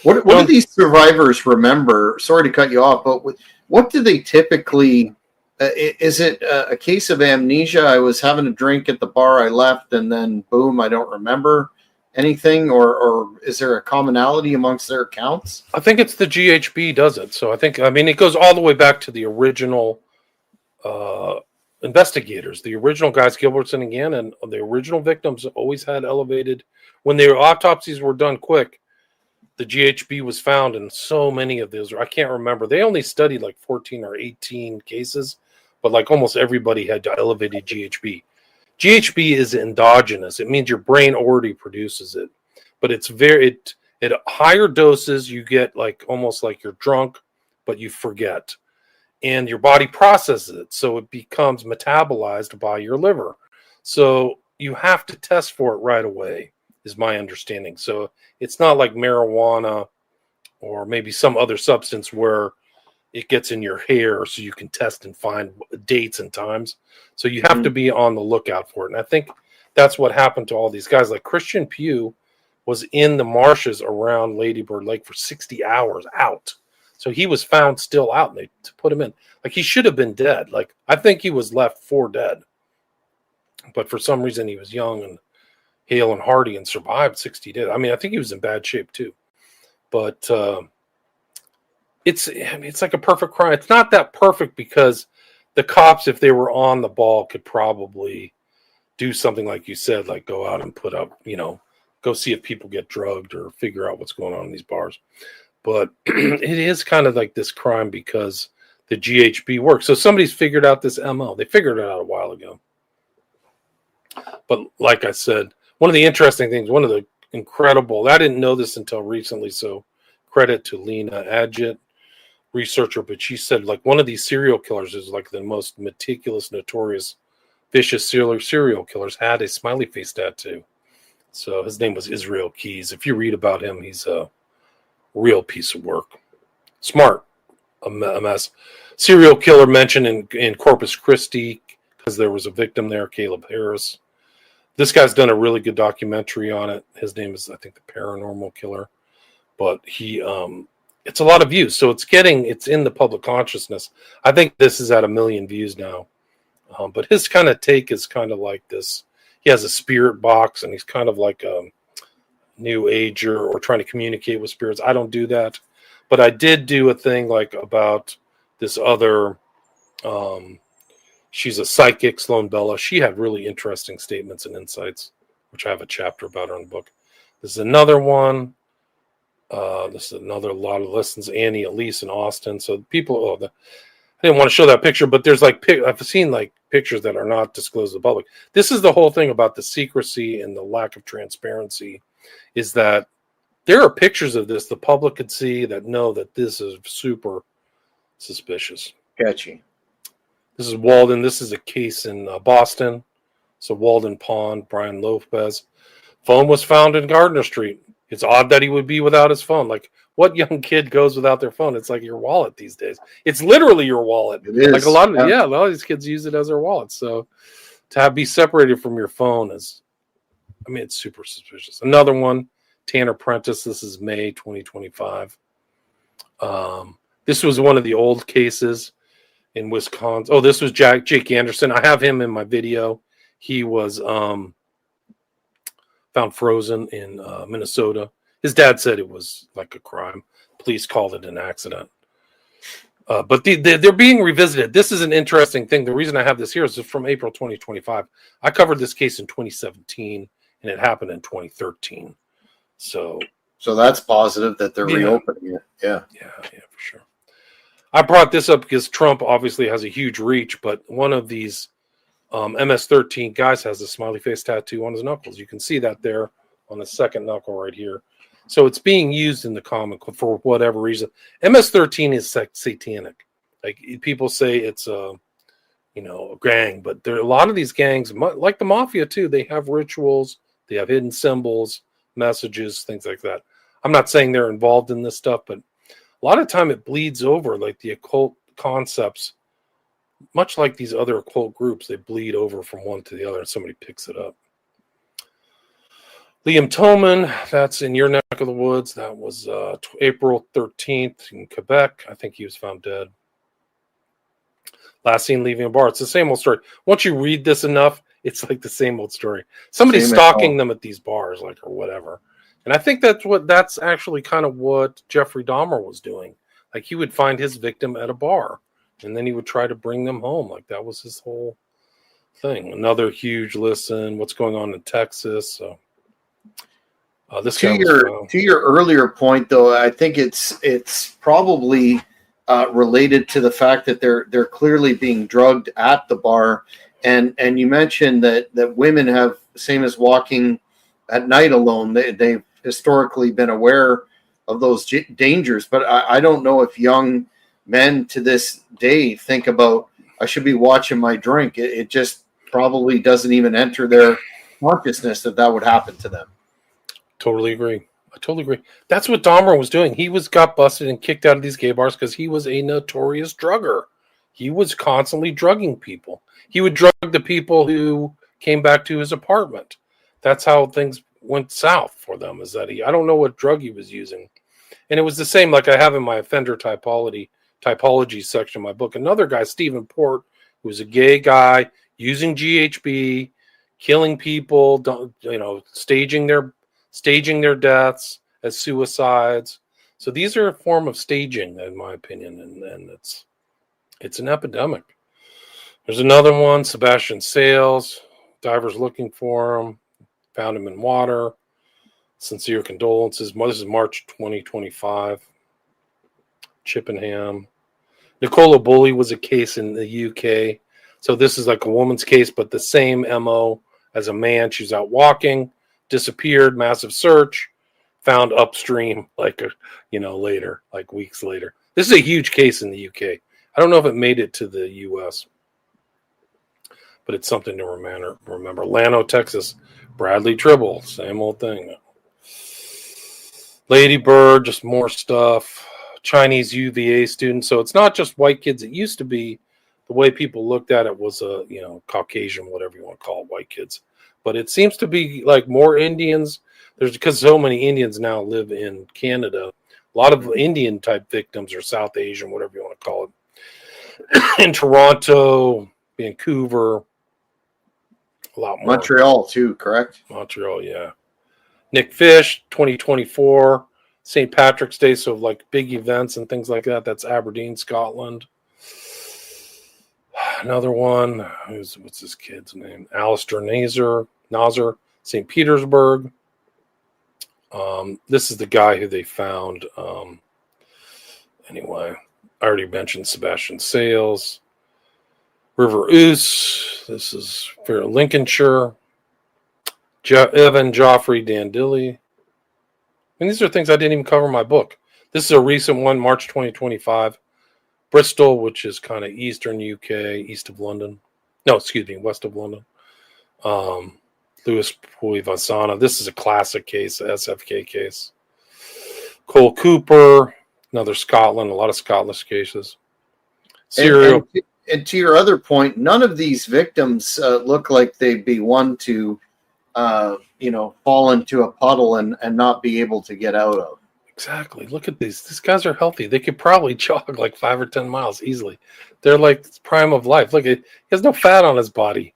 What do these survivors remember? Sorry to cut you off, but what do they typically? Is it a case of amnesia? I was having a drink at the bar, I left, and then boom, I don't remember anything, or is there a commonality amongst their accounts? I think it's the GHB does it. So I mean, it goes all the way back to the original investigators, the original guys, Gilbertson and Gannon. The original victims always had elevated, when their autopsies were done quick, the GHB was found in so many of those. I can't remember. They only studied like 14 or 18 cases, but like almost everybody had elevated GHB. GHB is endogenous. It means your brain already produces it, but it's at higher doses, you get like almost like you're drunk, but you forget, and your body processes it. So it becomes metabolized by your liver. So you have to test for it right away, is my understanding. So it's not like marijuana or maybe some other substance where it gets in your hair so you can test and find dates and times. So you have to be on the lookout for it. And I think that's what happened to all these guys. Like Christian Pugh was in the marshes around Lady Bird Lake for 60 hours out. So he was found still out, and they put him in. Like he should have been dead. Like I think he was left for dead. But for some reason he was young and hale and hearty and survived 60 days. I mean, I think he was in bad shape too. But it's like a perfect crime. It's not that perfect because the cops, if they were on the ball, could probably do something like you said, like go out and put up, go see if people get drugged or figure out what's going on in these bars. But it is kind of like this crime because the GHB works. So somebody's figured out this MO. They figured it out a while ago. But like I said, one of the interesting things, one of the incredible, I didn't know this until recently, so credit to Lena Adjit, researcher, but she said like one of these serial killers is like the most meticulous, notorious, vicious serial killers had a smiley face tattoo. So his name was Israel Keys. If you read about him, he's a real piece of work. Smart, a mess. Serial killer mentioned in Corpus Christi because there was a victim there, Caleb Harris. This guy's done a really good documentary on it. His name is, I think, The Paranormal Killer. But he, it's a lot of views. So it's in the public consciousness. I think this is at 1 million views now. But his kind of take is kind of like this. He has a spirit box, and he's kind of like a new ager or trying to communicate with spirits. I don't do that. But I did do a thing like about this other, she's a psychic, Sloan Bella. She had really interesting statements and insights, which I have a chapter about her in the book. This is another one. This is another lot of listens. Annie, Elise, in Austin. So people, didn't want to show that picture, but there's like I've seen like pictures that are not disclosed to the public. This is the whole thing about the secrecy and the lack of transparency, is that there are pictures of this the public could see that know that this is super suspicious. Catchy. This is Walden. This is a case in Boston. So Walden Pond, Brian Lopez. Phone was found in Gardner Street. It's odd that he would be without his phone. Like, what young kid goes without their phone? It's like your wallet these days. It's literally your wallet. It is. Like a lot of these kids use it as their wallet. So to be separated from your phone is, I mean, it's super suspicious. Another one, Tanner Prentice. This is May 2025. This was one of the old cases in Wisconsin. Oh, this was Jake Anderson. I have him in my video. He was found frozen in Minnesota. His dad said it was like a crime. Police called it an accident. But they're being revisited. This is an interesting thing. The reason I have this here is from April 2025. I covered this case in 2017, and it happened in 2013. So that's positive that they're reopening it. Yeah, for sure. I brought this up because Trump obviously has a huge reach, but one of these MS-13 guys has a smiley face tattoo on his knuckles. You can see that there on the second knuckle right here. So it's being used in the comic for whatever reason. MS-13 is satanic. Like, people say it's a gang, but there are a lot of these gangs, like the mafia too. They have rituals, they have hidden symbols, messages, things like that. I'm not saying they're involved in this stuff, but a lot of time it bleeds over, like the occult concepts, much like these other occult groups, they bleed over from one to the other and somebody picks it up. Liam Toman, that's in your neck of the woods. That was April 13th in Quebec. I think he was found dead. Last seen leaving a bar. It's the same old story. Once you read this enough, it's like the same old story. Somebody's stalking them at these bars, like, or whatever. And I think that's actually kind of what Jeffrey Dahmer was doing. Like, he would find his victim at a bar, and then he would try to bring them home. Like, that was his whole thing. Another huge listen. What's going on in Texas? So, to your earlier point, though, I think it's probably related to the fact that they're clearly being drugged at the bar, and you mentioned that women have, same as walking at night alone. They've historically been aware of those dangers, but I don't know if young men to this day think about, I should be watching my drink. It just probably doesn't even enter their consciousness that would happen to them. Totally agree. I totally agree. That's what Dahmer was doing. He got busted and kicked out of these gay bars because he was a notorious drugger. He was constantly drugging people. He would drug the people who came back to his apartment. That's how things went south for them, is that I don't know what drug he was using. And it was the same, like I have in my offender typology section of my book. Another guy, Stephen Port, who was a gay guy using GHB, killing people, staging their deaths as suicides. So these are a form of staging, in my opinion, and it's an epidemic. There's another one, Sebastian Sales, divers looking for him, found him in water. Sincere condolences. This is March 2025. Chippenham. Nicola Bully was a case in the UK. So this is like a woman's case, but the same MO as a man. She's out walking, disappeared, massive search, found upstream later, like weeks later. This is a huge case in the UK. I don't know if it made it to the US, but it's something to remember. Llano, Texas, Bradley Tribble, same old thing. Lady Bird, just more stuff. Chinese UVA students. So it's not just white kids. It used to be the way people looked at it was Caucasian, whatever you want to call it, white kids. But it seems to be like more Indians. Because so many Indians now live in Canada. A lot of Indian type victims, or South Asian, whatever you want to call it. In Toronto, Vancouver, a lot more. Montreal too, correct? Montreal, yeah. Nick Fish, 2024, St. Patrick's Day, so like big events and things like that. That's Aberdeen, Scotland. Another one, what's this kid's name? Alistair Nazar, St. Petersburg. This is the guy who they found. Anyway, I already mentioned Sebastian Sales. River Ouse. This is for Lincolnshire. Evan Joffrey Dandilly. And these are things I didn't even cover in my book. This is a recent one, March 2025. Bristol, which is kind of eastern UK, east of London. No, excuse me, west of London. Lewis Puivasana. This is a classic case, a SFK case. Cole Cooper, another Scotland, a lot of Scotland cases. Serial. And to your other point, none of these victims look like they'd be one to, fall into a puddle and not be able to get out of. Exactly. Look at these. These guys are healthy. They could probably jog like 5 or 10 miles easily. They're like prime of life. Look, he has no fat on his body.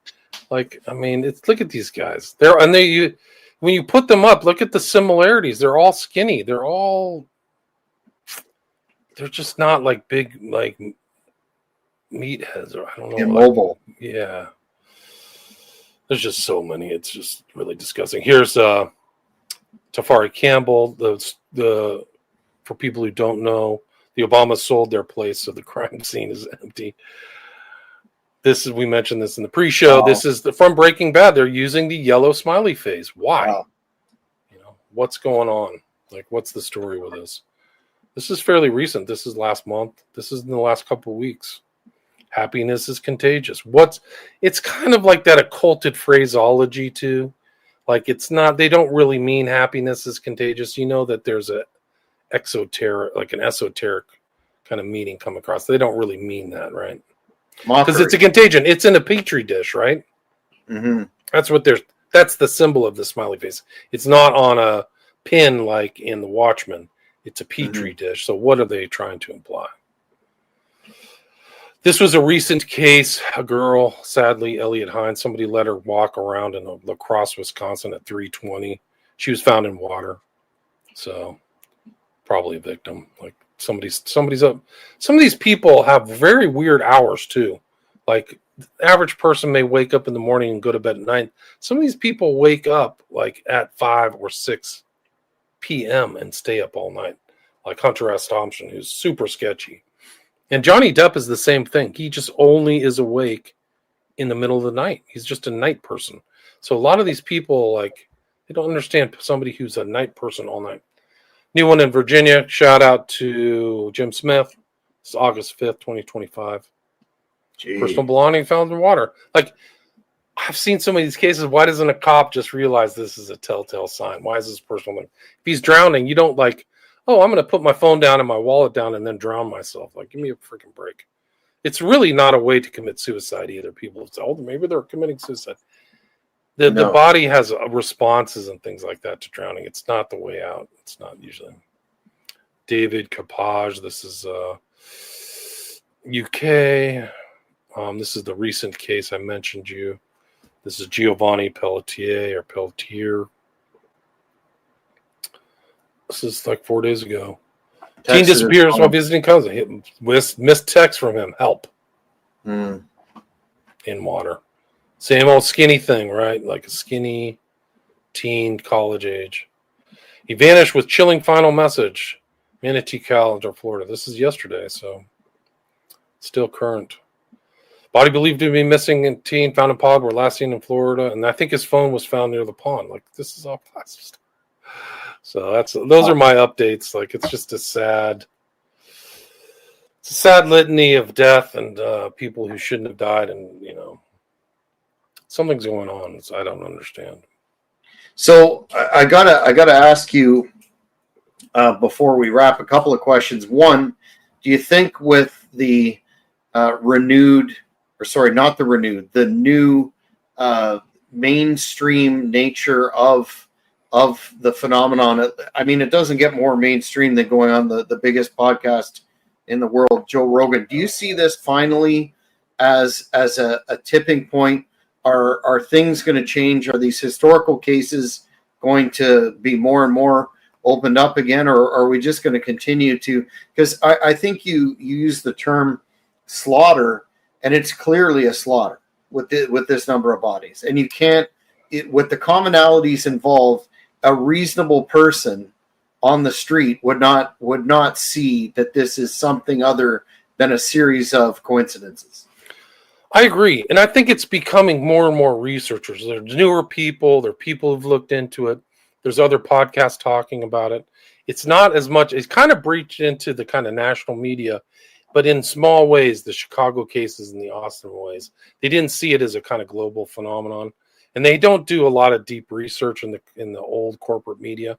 Like, I mean, look at these guys. When you put them up, look at the similarities. They're all skinny. They're just not like big, like meatheads, or I don't know. Immobile. Like, yeah. There's just so many. It's just really disgusting. Here's Tafari Campbell. For people who don't know, the Obamas sold their place, so the crime scene is empty. We mentioned this in the pre-show. Wow. This is from Breaking Bad. They're using the yellow smiley face. Why? Wow. What's going on? Like, what's the story with this? This is fairly recent. This is last month. This is in the last couple of weeks. Happiness is contagious. It's kind of like that occulted phraseology too. Like, it's not, they don't really mean happiness is contagious. You know that there's an esoteric kind of meaning come across. They don't really mean that, right? Because it's a contagion. It's in a petri dish, right? Mm-hmm. That's the symbol of the smiley face. It's not on a pin like in The Watchmen. It's a petri dish. So what are they trying to imply? This was a recent case. A girl, sadly, Elliot Hines, somebody let her walk around in La Crosse, Wisconsin at 3:20. She was found in water. So probably a victim. Like somebody's up. Some of these people have very weird hours too. Like, the average person may wake up in the morning and go to bed at 9. Some of these people wake up like at 5 or 6 p.m. and stay up all night. Like Hunter S. Thompson, who's super sketchy. And Johnny Depp is the same thing. He just only is awake in the middle of the night. He's just a night person. So a lot of these people, like, they don't understand somebody who's a night person all night. New one in Virginia. Shout out to Jim Smith. It's August 5th, 2025. Jeez. Personal belonging found in water. Like, I've seen so many of these cases. Why doesn't a cop just realize this is a telltale sign? Why is this personal thing? If he's drowning, you don't like, oh, I'm going to put my phone down and my wallet down and then drown myself. Like, give me a freaking break. It's really not a way to commit suicide either. People say, oh, maybe they're committing suicide. The body has responses and things like that to drowning. It's not the way out. It's not usually. David Capage. This is UK. This is the recent case I mentioned you. This is Giovanni Pelletier. This is like 4 days ago. Teen disappears while visiting cousin. Missed text from him. Help. In water. Same old skinny thing, right? Like a skinny teen, college age. He vanished with chilling final message. Manatee College, Florida. This is yesterday, so still current. Body believed to be missing in teen found in pond were last seen in Florida, and I think his phone was found near the pond. Like, this is all classic stuff. So those are my updates. Like, it's just a sad litany of death and people who shouldn't have died, and something's going on. I don't understand. So I gotta ask you before we wrap a couple of questions. One, do you think with the the new mainstream nature of the phenomenon? I mean, it doesn't get more mainstream than going on the biggest podcast in the world, Joe Rogan. Do you see this finally as a tipping point? Are things going to change? Are these historical cases going to be more and more opened up again, or are we just going to continue to? Because I think you use the term slaughter, and it's clearly a slaughter with this number of bodies, and you can't, with the commonalities involved, a reasonable person on the street would not see that this is something other than a series of coincidences. I agree. And I think it's becoming more and more researchers. There's newer people. There are people who've looked into it. There's other podcasts talking about it. It's not as much. It's kind of breached into the kind of national media, but in small ways, the Chicago cases and the Austin ways. They didn't see it as a kind of global phenomenon. And they don't do a lot of deep research in the old corporate media.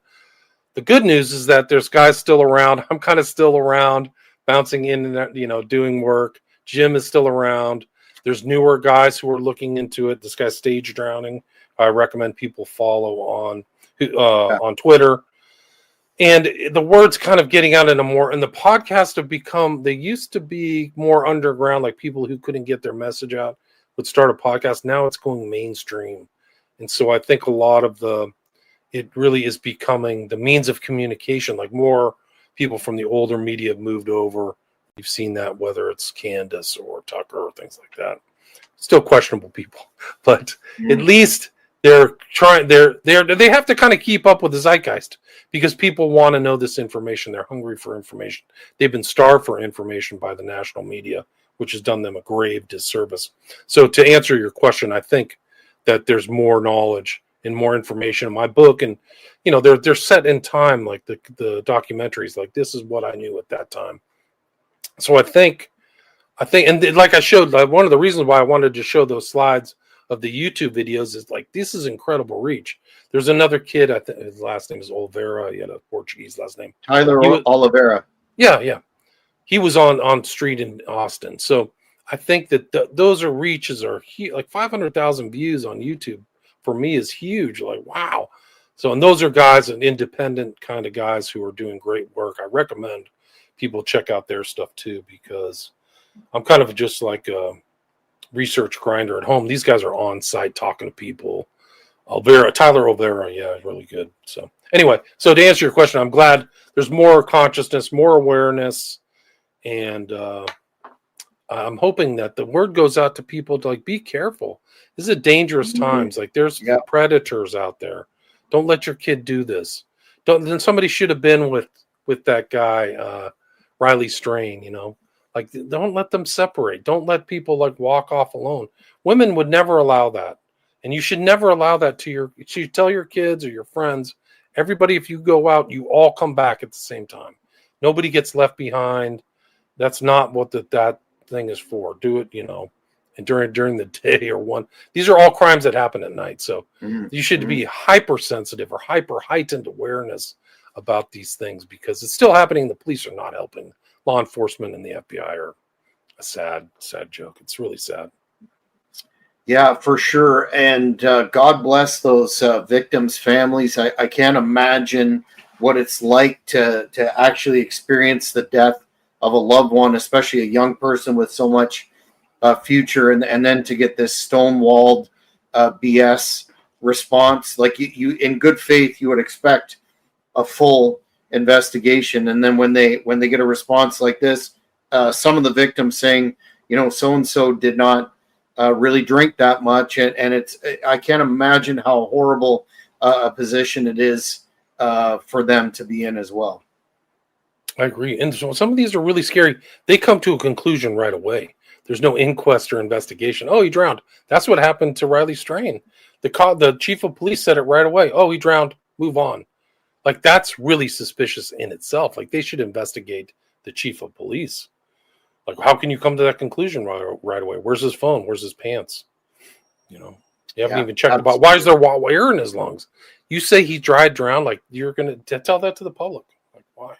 The good news is that there's guys still around. I'm kind of still around, bouncing in and doing work. Jim is still around. There's newer guys who are looking into it. This guy's Stage Drowning. I recommend people follow on Twitter. And the word's kind of getting out into more. And the podcasts have become, they used to be more underground, like people who couldn't get their message out would start a podcast. Now it's going mainstream. And so I think a lot of it really is becoming the means of communication. Like more people from the older media have moved over. You've seen that, whether it's Candace or Tucker or things like that. Still questionable people, but at least they're trying. They have to kind of keep up with the zeitgeist because people want to know this information. They're hungry for information. They've been starved for information by the national media, which has done them a grave disservice. So to answer your question, I think that there's more knowledge and more information in my book, and they're set in time, like the documentaries. Like this is what I knew at that time. So I think, and like I showed, like one of the reasons why I wanted to show those slides of the YouTube videos is like, this is incredible reach. There's another kid, I think his last name is Oliveira. He had a Portuguese last name. Tyler Oliveira. Yeah. He was on street in Austin. So I think that those reaches are huge. Like 500,000 views on YouTube for me is huge. Like, wow. So, and those are guys, and independent kind of guys who are doing great work. I recommend people check out their stuff too, because I'm kind of just like a research grinder at home. These guys are on site talking to people. Tyler Oliveira, yeah, really good. So anyway, so to answer your question, I'm glad there's more consciousness, more awareness, and I'm hoping that the word goes out to people to like, be careful. This is dangerous times. Like there's predators out there. Don't let your kid do this. Then somebody should have been with that guy, Riley Strain, like don't let them separate. Don't let people like walk off alone. Women would never allow that. And you should never allow that you should tell your kids or your friends, everybody, if you go out, you all come back at the same time. Nobody gets left behind. That's not what that thing is for. Do it, and during the day or one. These are all crimes that happen at night. So you should be hypersensitive or hyper heightened awareness about these things, because it's still happening. The police are not helping. Law enforcement and the FBI are a sad joke. It's really sad. Yeah, for sure. And God bless those victims' families. I can't imagine what it's like to actually experience the death of a loved one, especially a young person with so much future, and then to get this stonewalled BS response. Like you in good faith, you would expect a full investigation, and then when they get a response like this, some of the victims saying, so and so did not really drink that much, and I can't imagine how horrible a position it is for them to be in as well. I agree, and so some of these are really scary. They come to a conclusion right away. There's no inquest or investigation. Oh, he drowned. That's what happened to Riley Strain. The chief of police said it right away. Oh, he drowned. Move on. Like, that's really suspicious in itself. Like, they should investigate the chief of police. Like, how can you come to that conclusion right away? Where's his phone? Where's his pants? You haven't even checked about why is there air in his lungs. You say he drowned. Like, you're going to tell that to the public. Like, why?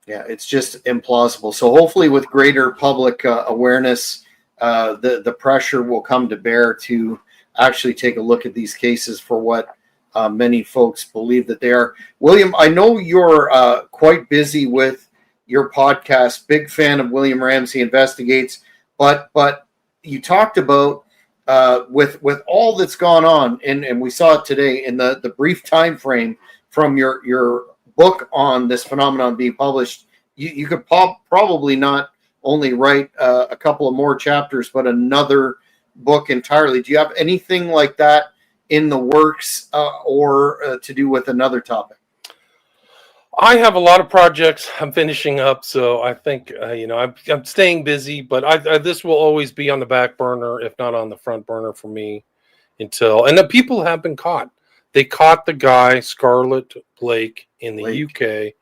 Yeah, it's just implausible. So hopefully with greater public awareness, the pressure will come to bear to actually take a look at these cases for what many folks believe that they are. William, I know you're quite busy with your podcast. Big fan of William Ramsey Investigates, but you talked about with all that's gone on, and we saw it today in the brief time frame from your book on this phenomenon being published. You could probably not only write a couple of more chapters, but another book entirely. Do you have anything like that in the works or to do with another topic? I have a lot of projects I'm finishing up, so I think I'm staying busy. But this will always be on the back burner, if not on the front burner for me, and the people have been caught. They caught the guy Scarlett Blake in the UK,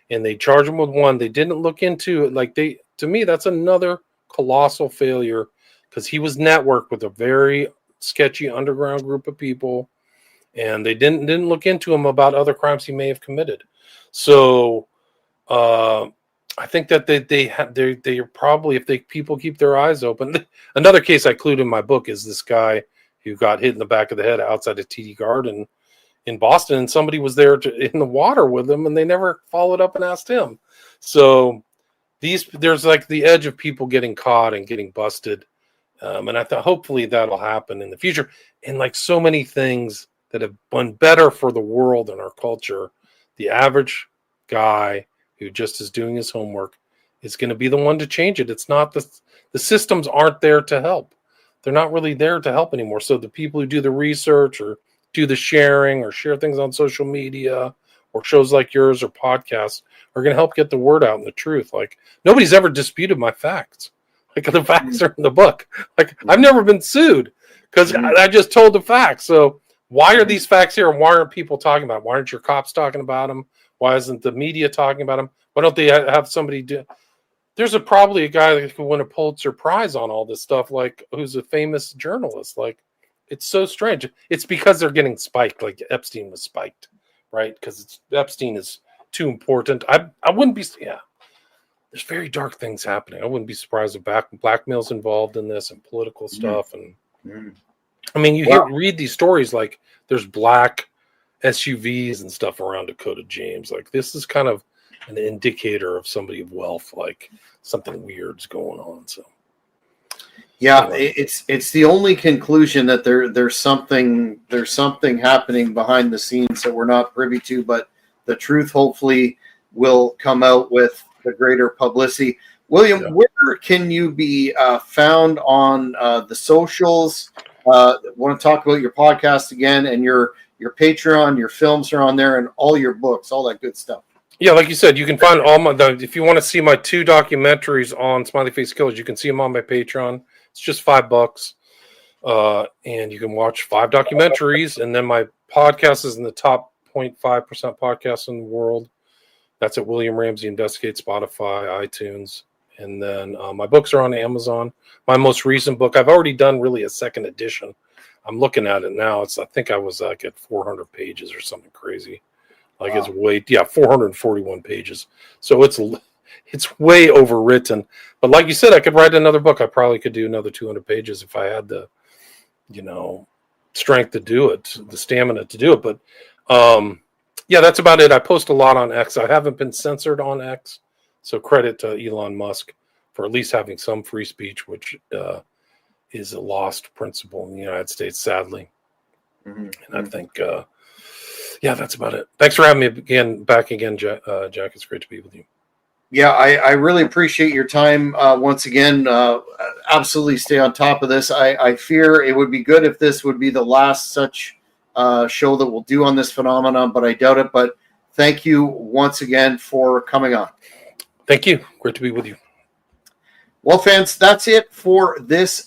and they charged him with one. They didn't look into it. To me, that's another colossal failure because he was networked with a very sketchy underground group of people, and they didn't look into him about other crimes he may have committed. So I think that they are probably, if people keep their eyes open. Another case I include in my book is this guy who got hit in the back of the head outside of TD Garden in Boston, and somebody was there in the water with him, and they never followed up and asked him. So there's like the edge of people getting caught and getting busted, and I thought hopefully that'll happen in the future. And like so many things that have been better for the world and our culture, the average guy who just is doing his homework is going to be the one to change it. It's not the systems aren't there to help. They're not really there to help anymore. So the people who do the research or do the sharing or share things on social media or shows like yours or podcasts are going to help get the word out and the truth. Like nobody's ever disputed my facts. Like the facts are in the book. Like I've never been sued because I just told the facts. So why are these facts here? And why aren't people talking about them? Why aren't your cops talking about them? Why isn't the media talking about them? Why don't they have somebody do? There's probably a guy that could win a Pulitzer Prize on all this stuff, like who's a famous journalist. Like, it's so strange. It's because they're getting spiked, like Epstein was spiked, right? Because Epstein is too important. I wouldn't be, there's very dark things happening. I wouldn't be surprised if blackmail's involved in this and political stuff. And I mean, read these stories like there's black SUVs and stuff around Dakota James. Like this is kind of an indicator of somebody of wealth, like something weird's going on. So it's the only conclusion that there's something happening behind the scenes that we're not privy to, but the truth hopefully will come out with the greater publicity. William, where can you be found on the socials? Want to talk about your podcast again and your Patreon, your films are on there, and all your books, all that good stuff. Yeah, like you said, you can find if you want to see my 2 documentaries on Smiley Face Killers, you can see them on my Patreon. It's just $5. And you can watch 5 documentaries. And then my podcast is in the top 0.5% podcasts in the world. That's at William Ramsey Investigates, Spotify, iTunes. And then my books are on Amazon. My most recent book, I've already done really a second edition. I'm looking at it now. I think I was like at 400 pages or something crazy. Like it's 441 pages. So it's way overwritten. But like you said, I could write another book. I probably could do another 200 pages if I had the, strength to do it, the stamina to do it. But that's about it. I post a lot on X. I haven't been censored on X. So credit to Elon Musk for at least having some free speech, which is a lost principle in the United States, sadly. And I think, that's about it. Thanks for having me back again, Jack. It's great to be with you. Yeah, I really appreciate your time once again. Absolutely stay on top of this. I fear it would be good if this would be the last such show that we'll do on this phenomenon, but I doubt it. But thank you once again for coming on. Thank you. Great to be with you. Well, fans, that's it for this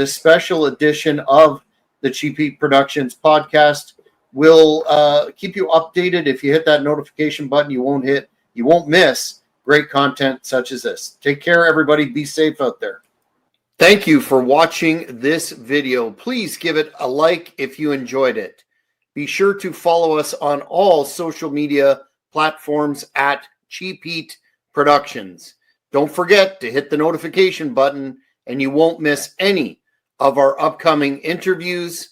special edition of the Cheap Heat Productions podcast. We'll keep you updated. If you hit that notification button, you won't miss great content such as this. Take care, everybody. Be safe out there. Thank you for watching this video. Please give it a like if you enjoyed it. Be sure to follow us on all social media platforms at Cheap Heat Productions. Don't forget to hit the notification button and you won't miss any of our upcoming interviews,